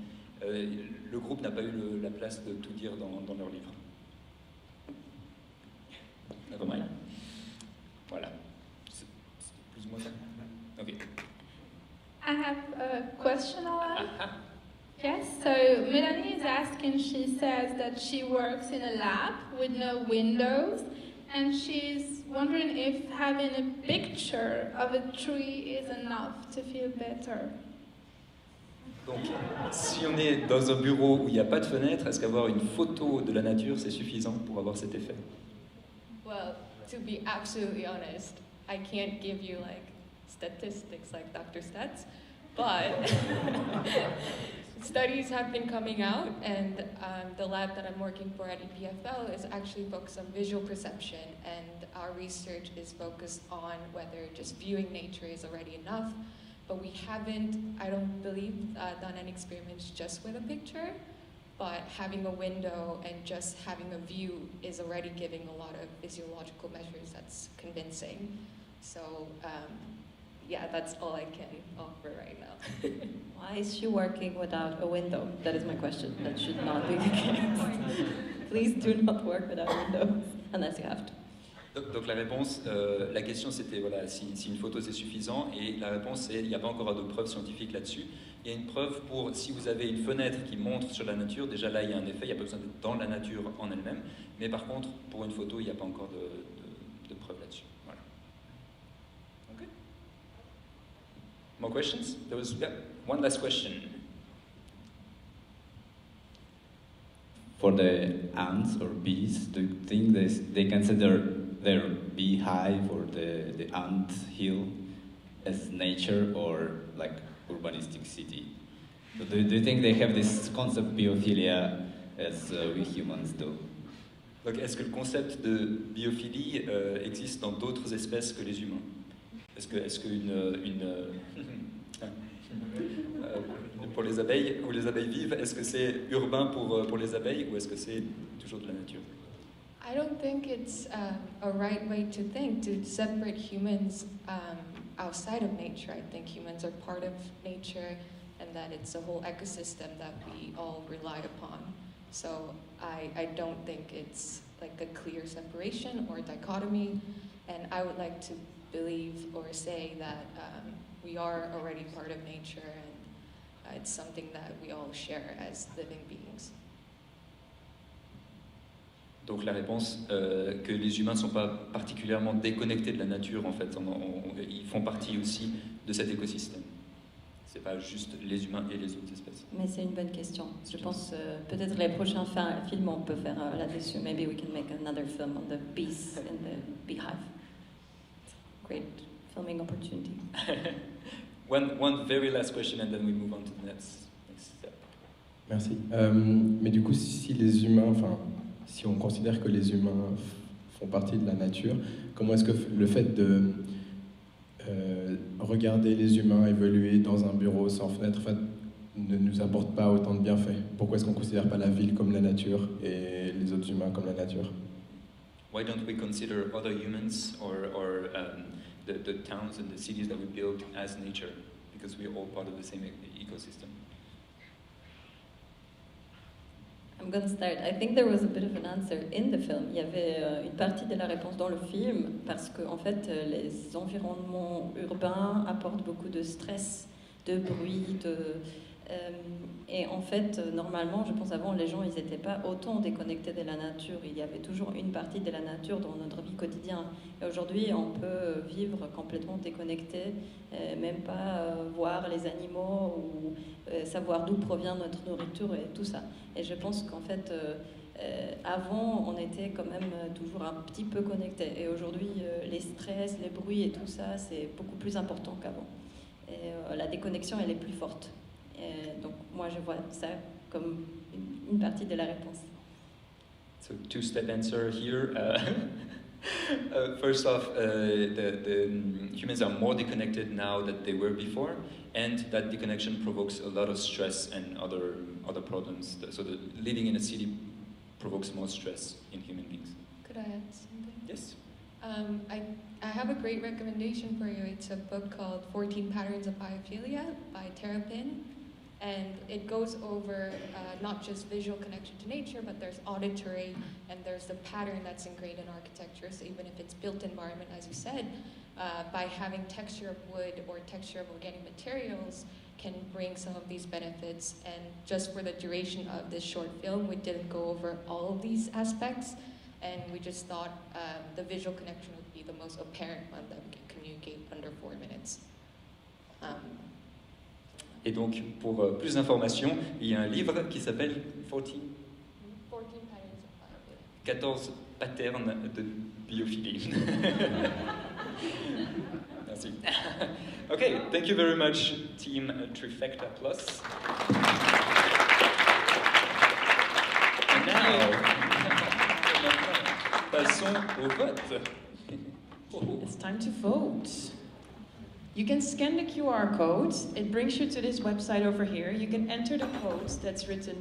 le groupe n'a pas eu la place de tout dire dans leur livre. Nevermind. Voilà. C'est plus ou moins ça. Ok. I have a question, Alan. Yes, so Melanie is asking, she says that she works in a lab with no windows, and she's wondering if having a picture of a tree is enough to feel better. Donc, si on est dans un bureau où il n'y a pas de fenêtre, est-ce qu'avoir une photo de la nature, c'est suffisant pour avoir cet effet? Well, to be absolutely honest, I can't give you like statistics like Dr. Stats, but studies have been coming out, and the lab that I'm working for at EPFL is actually focused on visual perception, and our research is focused on whether just viewing nature is already enough, but we haven't, I don't believe, done any experiments just with a picture, but having a window and just having a view is already giving a lot of physiological measures that's convincing. So yeah, that's all I can offer right now. Why is she working without a window? That is my question. That should not be the case. Please do not work without windows, unless you have to. Donc la réponse, la question c'était voilà, si une photo c'est suffisant, et la réponse c'est il n'y a pas encore de preuves scientifiques là-dessus. Il y a une preuve pour si vous avez une fenêtre qui montre sur la nature, déjà là il y a un effet, il n'y a pas besoin d'être dans la nature en elle-même, mais par contre pour une photo il n'y a pas encore de preuves là-dessus. Voilà. Okay. More questions? There was one last question. For the ants or bees, do you think they consider their beehive or the ant hill as nature or like urbanistic city? So do you think they have this concept biophilia as we humans do? Donc est-ce que le concept de biophilie existe dans d'autres espèces que les humains? Est-ce que pour les abeilles, où les abeilles vivent, est-ce que c'est urbain pour les abeilles ou est-ce que c'est toujours de la nature? I don't think it's a right way to think, to separate humans outside of nature. I think humans are part of nature and that it's a whole ecosystem that we all rely upon. So I don't think it's like a clear separation or dichotomy, and I would like to believe or say that we are already part of nature, and it's something that we all share as living beings. Donc la réponse, que les humains ne sont pas particulièrement déconnectés de la nature, en fait, ils font partie aussi de cet écosystème. C'est pas juste les humains et les autres espèces. Mais c'est une bonne question. Je pense peut-être les prochains films on peut faire là-dessus. Maybe we can make another film on the bees and the beehive. Great filming opportunity. One very last question and then we move on to the next step. Merci. Mais du coup, si les humains, enfin, si on considère que les humains font partie de la nature, comment est-ce que le fait de regarder les humains évoluer dans un bureau sans fenêtre, enfin, ne nous apporte pas autant de bienfaits? Pourquoi est-ce qu'on ne considère pas la ville comme la nature et les autres humains comme la nature? Why don't we consider other humans or the towns and the cities that we build as nature? Because we are all part of the same ecosystem. I'm going to start. I think there was a bit of an answer in the film. Il y avait une partie de la réponse dans le film parce que en fait, les environnements urbains apportent beaucoup de stress, de bruit, et en fait, normalement, je pense avant, les gens, ils n'étaient pas autant déconnectés de la nature. Il y avait toujours une partie de la nature dans notre vie quotidienne. Et aujourd'hui, on peut vivre complètement déconnecté, même pas voir les animaux ou savoir d'où provient notre nourriture et tout ça. Et je pense qu'en fait, avant, on était quand même toujours un petit peu connectés. Et aujourd'hui, les stress, les bruits et tout ça, c'est beaucoup plus important qu'avant. Et la déconnexion, elle est plus forte. Donc moi je vois ça comme une partie de la réponse. So two-step answer here. First off, the humans are more disconnected now than they were before, and that disconnection provokes a lot of stress and other problems. So living in a city provokes more stress in human beings. Could I add something? Yes. I have a great recommendation for you. It's a book called 14 Patterns of Biophilia by Tara Pinn. And it goes over not just visual connection to nature, but there's auditory, and there's the pattern that's ingrained in architecture. So even if it's built environment, as you said, by having texture of wood or texture of organic materials can bring some of these benefits. And just for the duration of this short film, we didn't go over all of these aspects, and we just thought the visual connection would be the most apparent one that we can communicate under 4 minutes. Et donc, pour plus d'informations, il y a un livre qui s'appelle 14 patterns de biophilie. Merci. Okay, thank you very much, Team Trifecta Plus. And now, passons au vote. It's time to vote. You can scan the QR code. It brings you to this website over here. You can enter the code that's written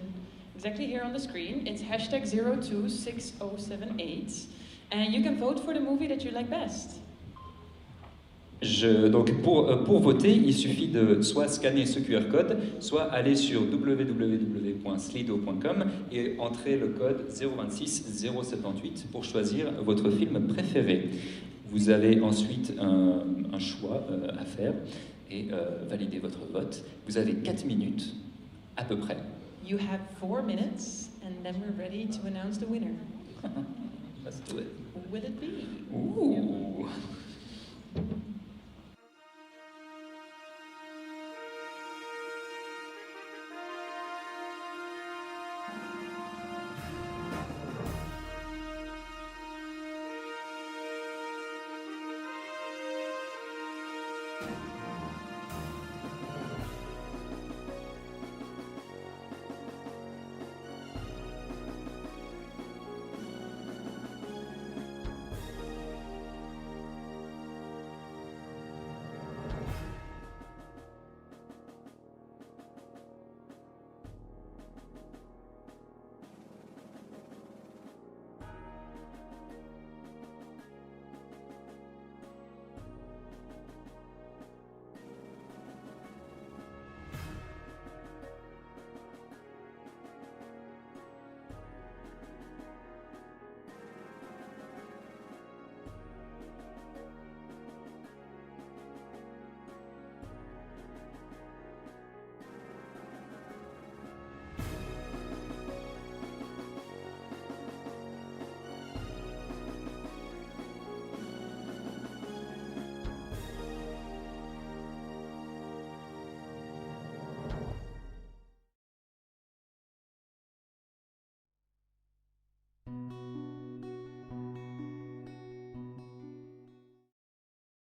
exactly here on the screen. It's #026078. And you can vote for the movie that you like best. Donc pour voter, il suffit de soit scanner ce QR code, soit aller sur www.slido.com et entrer le code 026078 pour choisir votre film préféré. Vous avez ensuite un choix à faire et valider votre vote. Vous avez 4 minutes à peu près. You have 4 minutes and then we're ready to announce the winner. Let's do it. Who will it be? Ooh.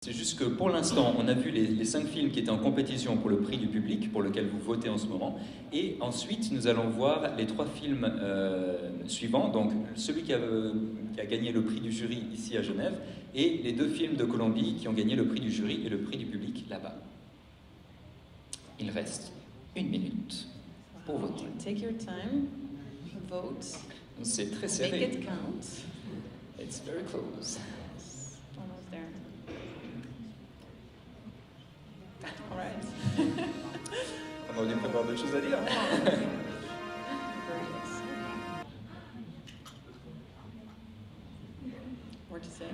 C'est juste que pour l'instant, on a vu les 5 films qui étaient en compétition pour le prix du public, pour lequel vous votez en ce moment. Et ensuite, nous allons voir les 3 films suivants. Donc, celui qui a gagné le prix du jury ici à Genève, et les 2 films de Colombie qui ont gagné le prix du jury et le prix du public là-bas. Il reste 1 minute pour voter. Take your time, vote. C'est très serré. Make it count. It's very close. Almost there. All right. On aurait dû préparer d'autres choses à dire. More to say?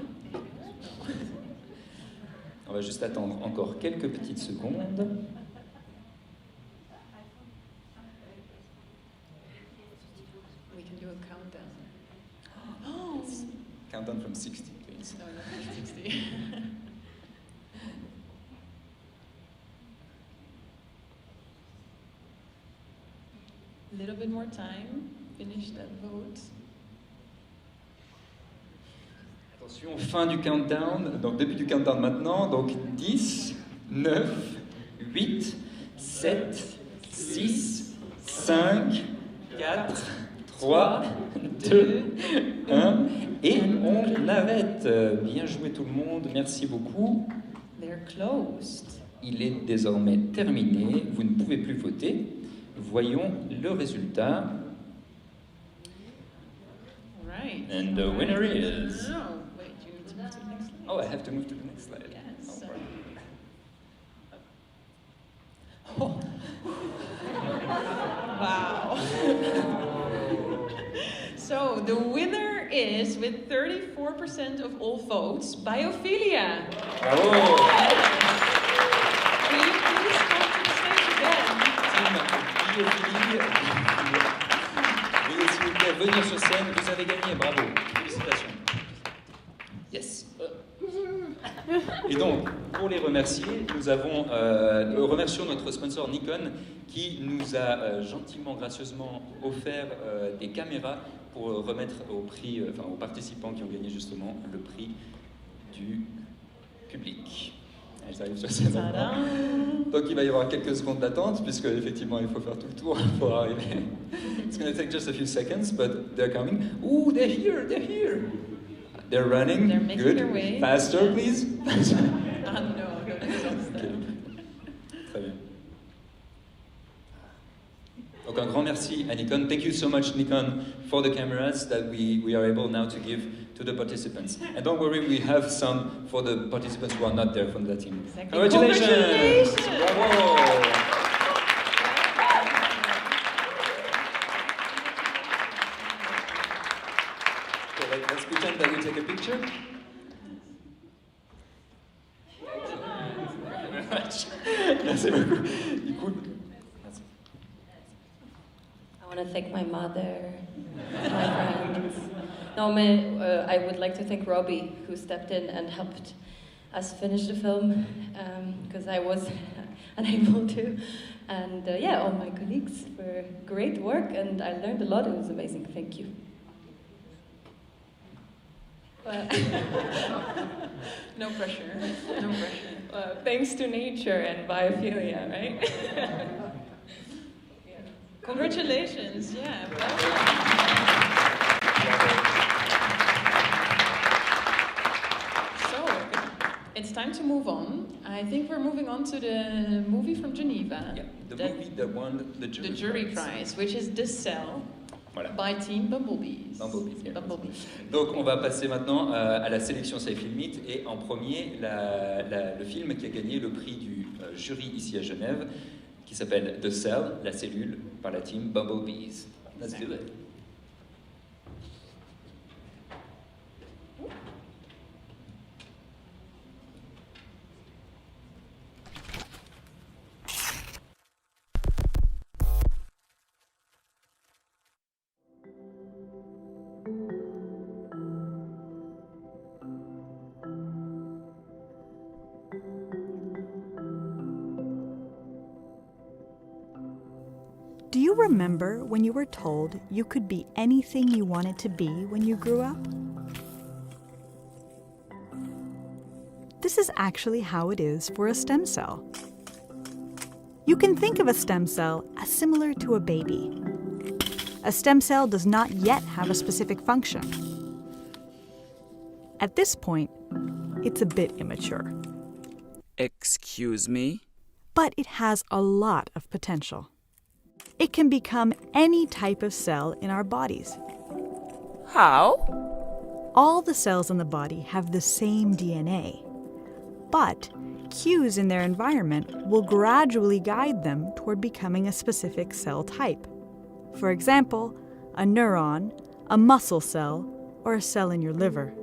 On va juste attendre encore quelques petites secondes. We can do a countdown. Oh! Countdown from 60, please. No, not from 60. A little bit more time. Finish that vote. Attention, fin du countdown, donc début du countdown maintenant, donc 10, 9, 8, 7, 6, 5, 4, 3, 2, 1, et on arrête. Bien joué tout le monde, merci beaucoup. They're closed. Il est désormais terminé, vous ne pouvez plus voter. Voyons le résultat. All right. And the winner is... Oh, wait, you need to move to the next slide. Oh, I have to move to the next slide. Yes. Oh. Wow. So the winner is, with 34% of all votes, Biophilia. Bravo. Will you please come to the stage again? Veuillez s'il vous plaît venir sur scène, vous avez gagné, bravo, félicitations. Yes. Et donc, pour les remercier, nous remercions notre sponsor Nikon qui nous a gentiment, gracieusement offert des caméras pour remettre aux participants qui ont gagné justement le prix du public. Elles arrivent sur scène maintenant. Donc il va y avoir quelques secondes d'attente puisque effectivement il faut faire tout le tour pour arriver. It's going to take just a few seconds, but they're coming. Ooh, they're here, they're here. They're running. They're making Good. their way. Faster, please. No. Okay. Très bien. Donc un grand merci à Nikon. Thank you so much, Nikon, for the cameras that we are able now to give to the participants. And don't worry, we have some for the participants who are not there from the team. Exactly. Congratulations! Bravo! Okay, let's pretend that we take a picture. Merci beaucoup. Du coup, I want to thank my mother, my friends. No, I would like to thank Robbie, who stepped in and helped us finish the film, because I was unable to. And all my colleagues for great work, and I learned a lot. It was amazing. Thank you. No pressure. No pressure. Thanks to nature and biophilia, right? Congratulations, yeah. So, it's time to move on. I think we're moving on to the movie from Geneva. Yeah, the movie that won the jury prize, which is The Cell, voilà. by Team Bumblebee. Bumblebee. Donc on va passer maintenant à la sélection SciFilmIt et en premier le film qui a gagné le prix du jury ici à Genève, qui s'appelle The Cell, la cellule, par la team Bumblebees. Let's do it. Do you remember when you were told you could be anything you wanted to be when you grew up? This is actually how it is for a stem cell. You can think of a stem cell as similar to a baby. A stem cell does not yet have a specific function. At this point, it's a bit immature. Excuse me? but it has a lot of potential. It can become any type of cell in our bodies. How? All the cells in the body have the same DNA, but cues in their environment will gradually guide them toward becoming a specific cell type. For example, a neuron, a muscle cell, or a cell in your liver.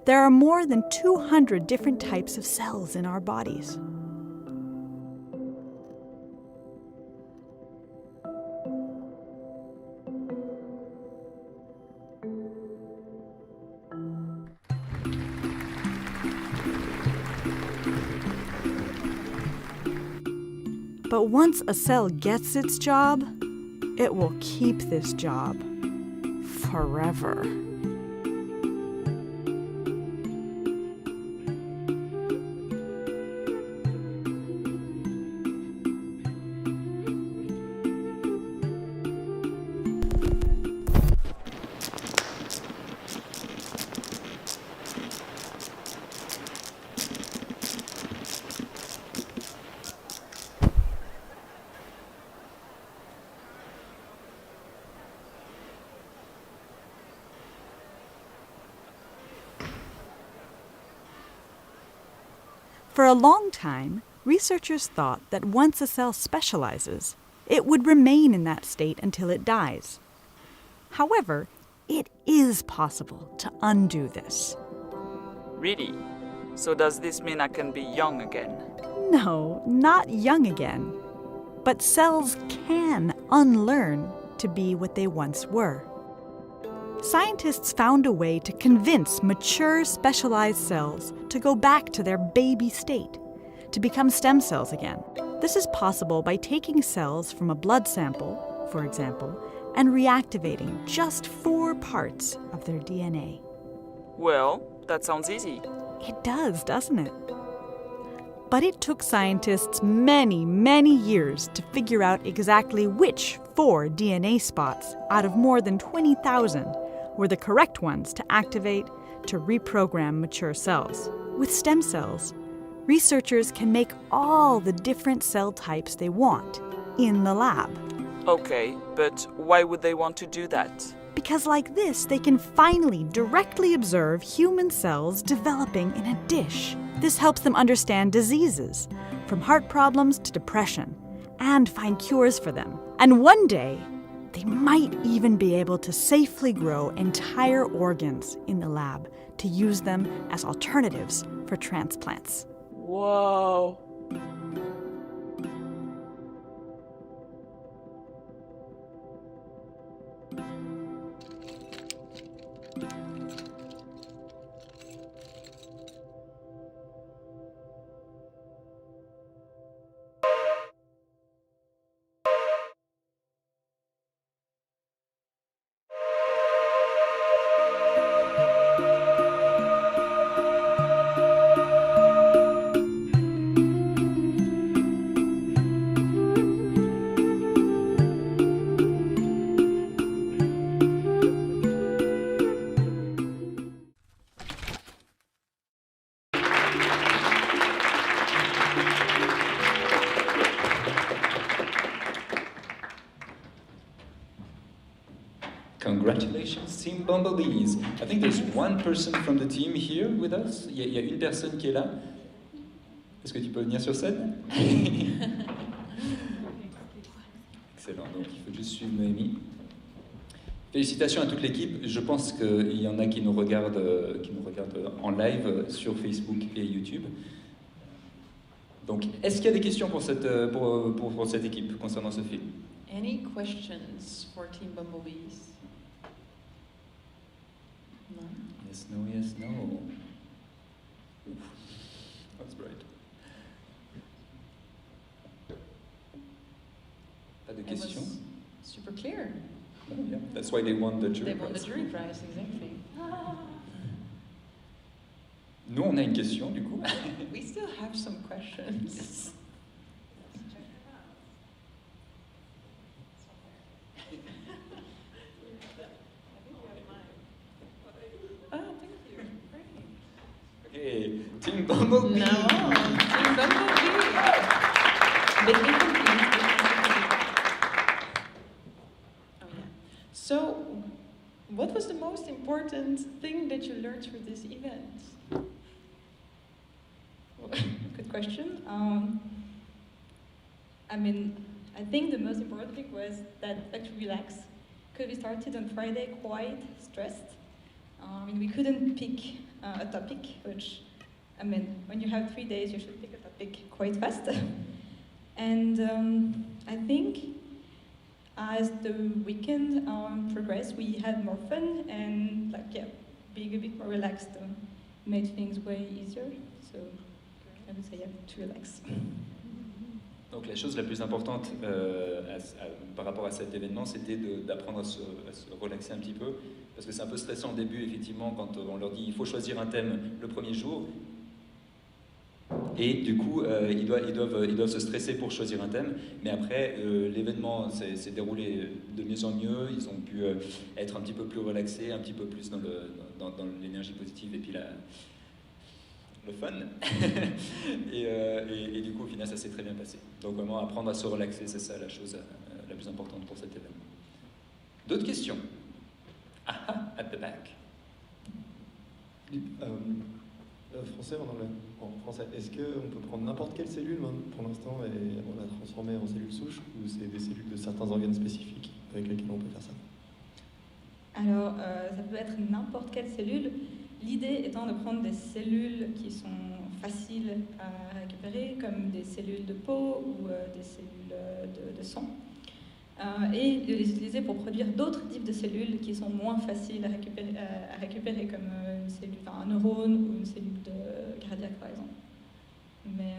There are more than 200 different types of cells in our bodies. But once a cell gets its job, it will keep this job forever. For a long time, researchers thought that once a cell specializes, it would remain in that state until it dies. However, it is possible to undo this. Really? So does this mean I can be young again? No, not young again. But cells can unlearn to be what they once were. Scientists found a way to convince mature, specialized cells to go back to their baby state, to become stem cells again. This is possible by taking cells from a blood sample, for example, and reactivating just 4 parts of their DNA. Well, that sounds easy. It does, doesn't it? But it took scientists many, many years to figure out exactly which 4 DNA spots out of more than 20,000 were the correct ones to activate to reprogram mature cells. With stem cells, researchers can make all the different cell types they want in the lab. Okay, but why would they want to do that? Because like this, they can finally directly observe human cells developing in a dish. This helps them understand diseases, from heart problems to depression, and find cures for them. And one day, they might even be able to safely grow entire organs in the lab to use them as alternatives for transplants. Whoa! Congratulations, Team Bumblebees. I think there's one person from the team here with us. Il y a une personne qui est là. Est-ce que tu peux venir sur scène? Excellent, donc il faut juste suivre Noémie. Félicitations à toute l'équipe. Je pense qu'il y en a qui nous regardent en live sur Facebook et YouTube. Donc, est-ce qu'il y a des questions pour cette équipe concernant ce film? Any questions for Team Bumblebees? No? Yes, no, yes, no. Oof, that's bright. Pas de questions? Super clear. Oh, yeah. That's why they won the jury prize. They won the jury prize, exactly. Nous, on a une question, du coup. We still have some questions. Team Bumblebee. No, Team Bumblebee. Bit incomplete. Oh yeah. So, what was the most important thing that you learned through this event? Good question. I think the most important thing was that to relax, because we started on Friday quite stressed. We couldn't pick a topic, which, when you have 3 days, you should pick a topic quite fast. And I think as the weekend progressed, we had more fun and being a bit more relaxed made things way easier. So I would say to relax. Donc la chose la plus importante par rapport à cet événement, c'était d'apprendre à se relaxer un petit peu, parce que c'est un peu stressant au début, effectivement, quand on leur dit il faut choisir un thème le premier jour, et du coup ils doivent se stresser pour choisir un thème, mais après l'événement s'est déroulé de mieux en mieux, ils ont pu être un petit peu plus relaxés, un petit peu plus dans l'énergie positive et puis le fun. et du coup, au final, ça s'est très bien passé. Donc vraiment, apprendre à se relaxer, c'est ça la chose la plus importante pour cet événement. D'autres questions? At the back. Français ou en anglais? En français. Est-ce qu'on peut prendre n'importe quelle cellule pour l'instant et on la transformer en cellule souche, ou c'est des cellules de certains organes spécifiques avec lesquels on peut faire ça? Alors, ça peut être n'importe quelle cellule. L'idée étant de prendre des cellules qui sont faciles à récupérer, comme des cellules de peau ou des cellules de sang, et de les utiliser pour produire d'autres types de cellules qui sont moins faciles à récupérer comme une cellule, un neurone ou une cellule cardiaque par exemple. Mais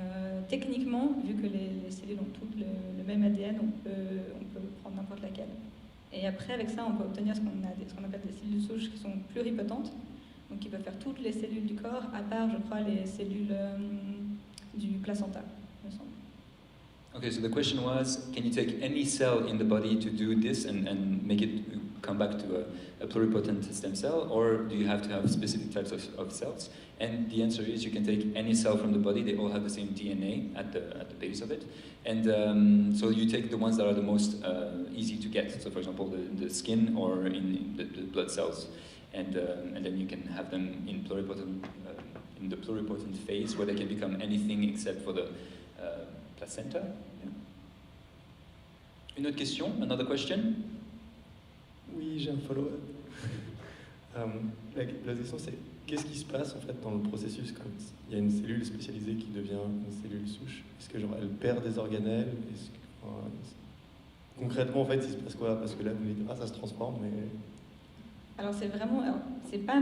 techniquement, vu que les cellules ont toutes le même ADN, on peut prendre n'importe laquelle. Et après, avec ça, on peut obtenir ce qu'on appelle des cellules souches qui sont pluripotentes, donc qui peuvent faire toutes les cellules du corps, à part, je crois, les cellules du placenta, me semble. Okay, so the question was, can you take any cell in the body to do this and make it come back to a pluripotent stem cell, or do you have to have specific types of cells? And the answer is you can take any cell from the body, they all have the same DNA at the base of it, and so you take the ones that are the most easy to get, so for example the skin or in the blood cells, and then you can have them in the pluripotent phase where they can become anything except for the placenta. Yeah. Une autre question? Another question? Oui, j'ai un follow-up. La question c'est, qu'est-ce qui se passe en fait dans le processus quand il y a une cellule spécialisée qui devient une cellule souche? Est-ce que elle perd des organelles? Concrètement en fait, il se passe quoi? Parce que là vous dites ça se transforme, mais... Alors c'est pas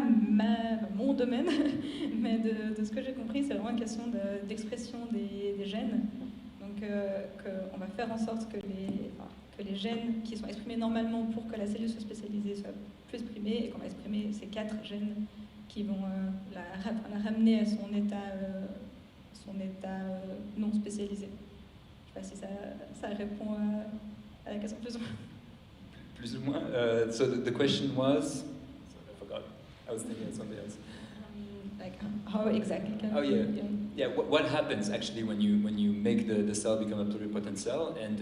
mon domaine, mais de ce que j'ai compris, c'est vraiment une question d'expression des gènes. Donc qu'on va faire en sorte que les gènes qui sont exprimés normalement pour que la cellule soit spécialisée soient plus exprimés, et qu'on va exprimer ces 4 gènes qui vont la ramener à son état non spécialisé. Je ne sais pas si ça répond à la question plus ou moins. Plus ou moins. So the question was, sorry, I forgot. I was thinking of something else. Like how exactly can yeah. What happens actually when you make the cell become a pluripotent cell? And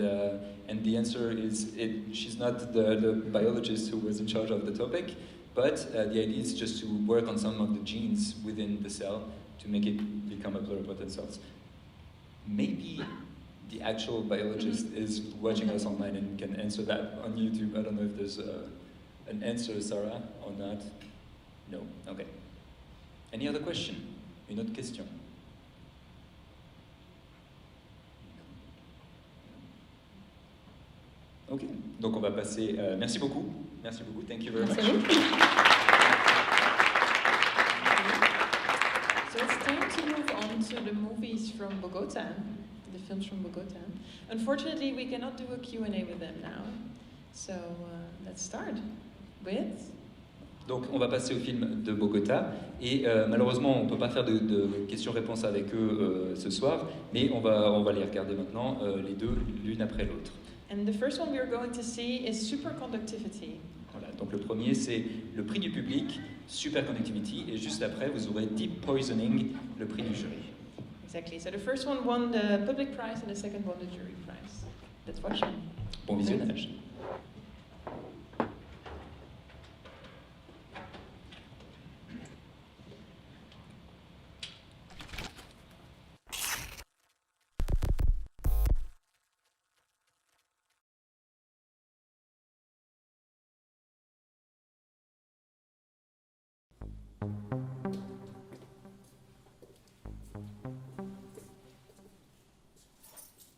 the answer is she's not the biologist who was in charge of the topic, but the idea is just to work on some of the genes within the cell to make it become a pluripotent cell. Maybe the actual biologist is watching us online and can answer that on YouTube. I don't know if there's an answer, Sarah, or not. No? Okay. Any other question? Une autre question? Ok. Donc on va passer... merci beaucoup. Merci beaucoup. Thank you very much. So it's time to move on to the movies from Bogota. The films from Bogota. Unfortunately, we cannot do a Q&A with them now. So let's start with... Donc on va passer au film de Bogota, et malheureusement on ne peut pas faire de questions-réponses avec eux ce soir, mais on va les regarder maintenant, les deux, l'une après l'autre. And the first one we are going to see is Superconductivity. Voilà, Donc le premier, c'est le prix du public, Superconductivity, et juste après, vous aurez Deep Poisoning, le prix du jury. Exactly. So the first one won the public prize and the second won the jury prize. Let's watch them. Bon visionnage.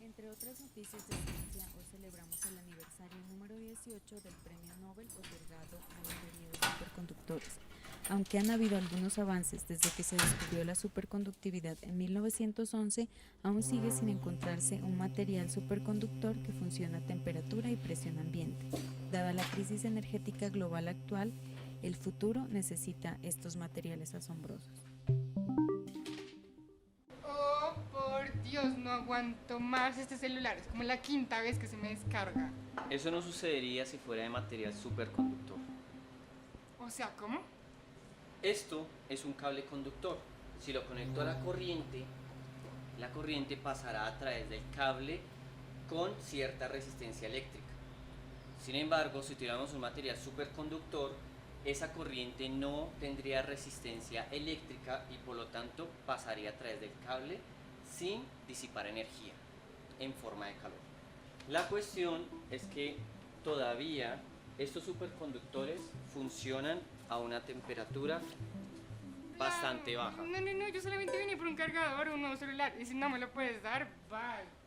Entre otras noticias de ciencia, hoy celebramos el aniversario número 18 del Premio Nobel otorgado a la teoría de superconductores. Aunque han habido algunos avances desde que se descubrió la superconductividad en 1911, aún sigue sin encontrarse un material superconductor que funcione a temperatura y presión ambiente. Dada la crisis energética global actual, el futuro necesita estos materiales asombrosos. Oh, por Dios, no aguanto más este celular. Es como la quinta vez que se me descarga. Eso no sucedería si fuera de material superconductor. O sea, ¿cómo? Esto es un cable conductor. Si lo conecto a la corriente pasará a través del cable con cierta resistencia eléctrica. Sin embargo, si tuviéramos un material superconductor, esa corriente no tendría resistencia eléctrica y por lo tanto pasaría a través del cable sin disipar energía en forma de calor. La cuestión es que todavía estos superconductores funcionan a una temperatura bastante baja. No, yo solamente vine por un cargador o un nuevo celular. Y si no me lo puedes dar, bye.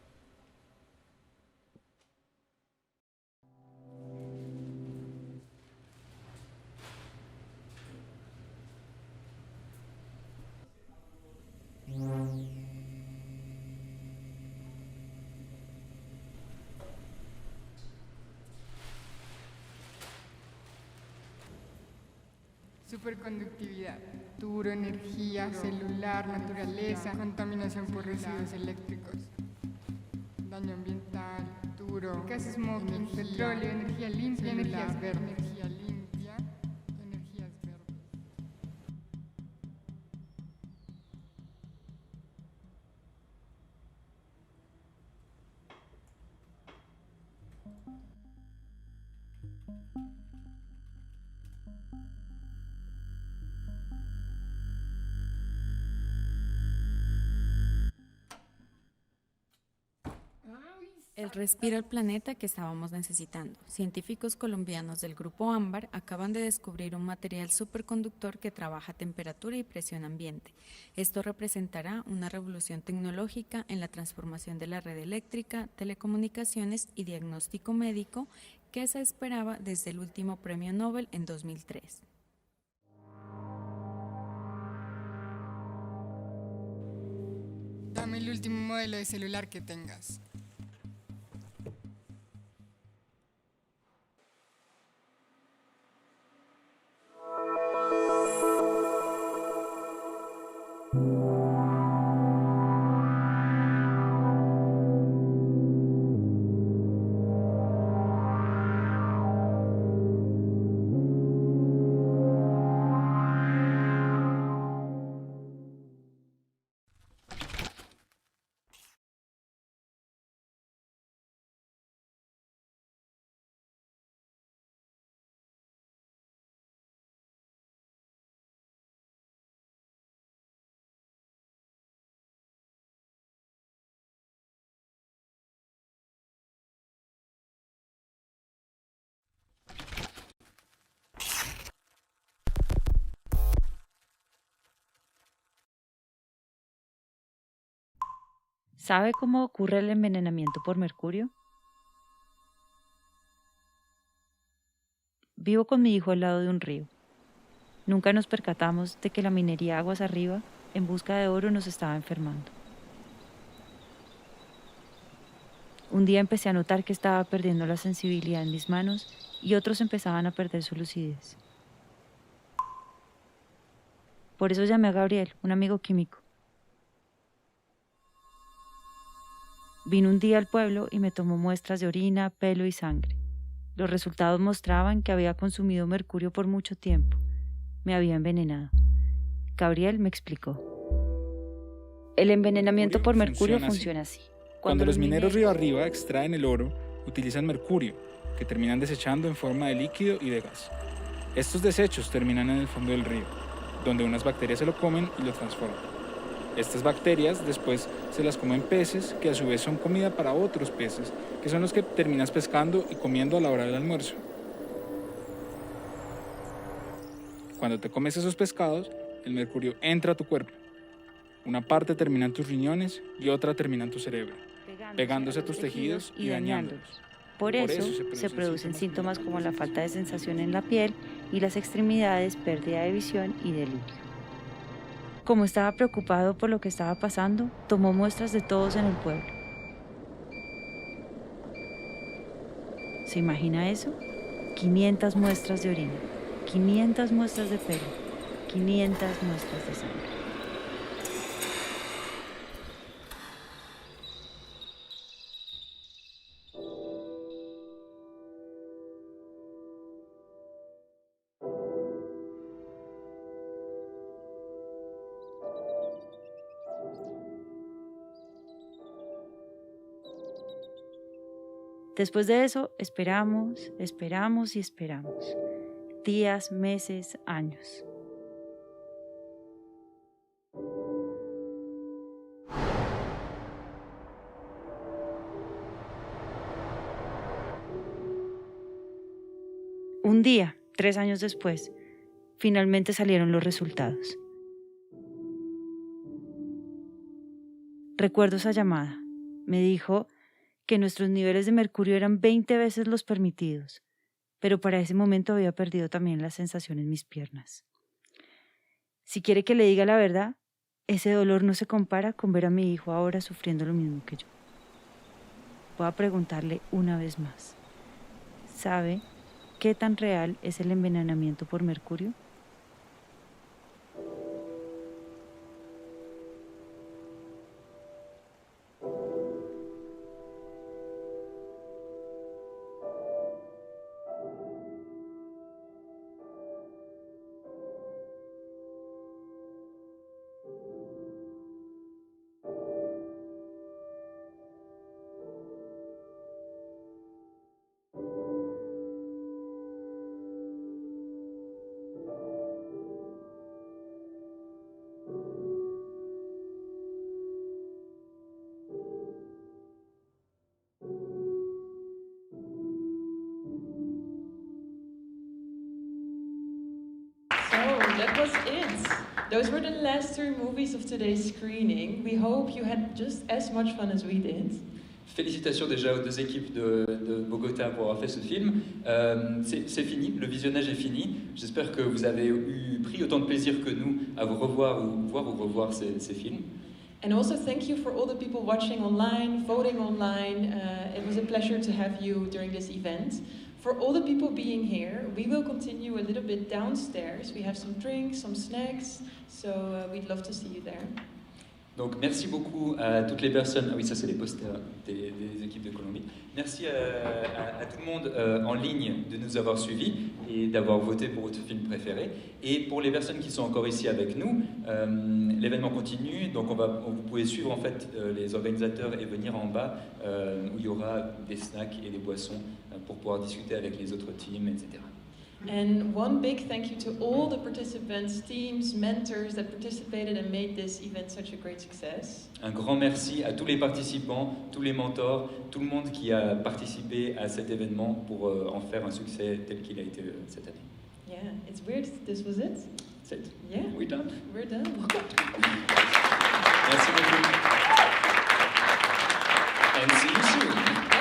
Superconductividad, duro, energía, celular, naturaleza, contaminación por residuos eléctricos, daño ambiental, duro, gas smoking, petróleo, energía limpia, energías verdes, energía limpia, energías verdes. El respira el planeta que estábamos necesitando. Científicos colombianos del Grupo Ámbar acaban de descubrir un material superconductor que trabaja a temperatura y presión ambiente. Esto representará una revolución tecnológica en la transformación de la red eléctrica, telecomunicaciones y diagnóstico médico que se esperaba desde el último Premio Nobel en 2003. Dame el último modelo de celular que tengas. ¿Sabe cómo ocurre el envenenamiento por mercurio? Vivo con mi hijo al lado de un río. Nunca nos percatamos de que la minería aguas arriba, en busca de oro, nos estaba enfermando. Un día empecé a notar que estaba perdiendo la sensibilidad en mis manos y otros empezaban a perder su lucidez. Por eso llamé a Gabriel, un amigo químico. Vino un día al pueblo y me tomó muestras de orina, pelo y sangre. Los resultados mostraban que había consumido mercurio por mucho tiempo. Me había envenenado. Gabriel me explicó. El envenenamiento por mercurio funciona así. Cuando los mineros río arriba extraen el oro, utilizan mercurio, que terminan desechando en forma de líquido y de gas. Estos desechos terminan en el fondo del río, donde unas bacterias se lo comen y lo transforman. Estas bacterias después se las comen peces, que a su vez son comida para otros peces, que son los que terminas pescando y comiendo a la hora del almuerzo. Cuando te comes esos pescados, el mercurio entra a tu cuerpo. Una parte termina en tus riñones y otra termina en tu cerebro, pegándose a tus tejidos y dañándolos. Por eso se producen síntomas como la falta de sensación en la piel y las extremidades, pérdida de visión y delirio. Como estaba preocupado por lo que estaba pasando, tomó muestras de todos en el pueblo. ¿Se imagina eso? 500 muestras de orina, 500 muestras de pelo, 500 muestras de sangre. Después de eso, esperamos y esperamos. Días, meses, años. Un día, 3 años después, finalmente salieron los resultados. Recuerdo esa llamada. Me dijo que nuestros niveles de mercurio eran 20 veces los permitidos, pero para ese momento había perdido también la sensación en mis piernas. Si quiere que le diga la verdad, ese dolor no se compara con ver a mi hijo ahora sufriendo lo mismo que yo. Voy a preguntarle una vez más. ¿Sabe qué tan real es el envenenamiento por mercurio? That was it. Those were the last 3 movies of today's screening. We hope you had just as much fun as we did. Félicitations déjà aux 2 équipes de Bogota pour avoir fait ce film. C'est fini, le visionnage est fini. J'espère que vous avez pris autant de plaisir que nous à vous revoir ou revoir ces films. And also thank you for all the people watching online, voting online. It was a pleasure to have you during this event. For all the people being here, we will continue a little bit downstairs. We have some drinks, some snacks, so we'd love to see you there. Donc merci beaucoup à toutes les personnes, ah oui ça c'est les posters des équipes de Colombie, merci à tout le monde en ligne de nous avoir suivis et d'avoir voté pour votre film préféré. Et pour les personnes qui sont encore ici avec nous, l'événement continue, donc vous pouvez suivre en fait les organisateurs et venir en bas où il y aura des snacks et des boissons pour pouvoir discuter avec les autres teams, etc. And one big thank you to all the participants, teams, mentors that participated and made this event such a great success. Un grand merci à tous les participants, tous les mentors, tout le monde qui a participé à cet événement pour en faire un succès tel qu'il a été cette année. Yeah, it's weird. This was it. That's it. Yeah. We're done. We're done. Merci beaucoup. And see you soon.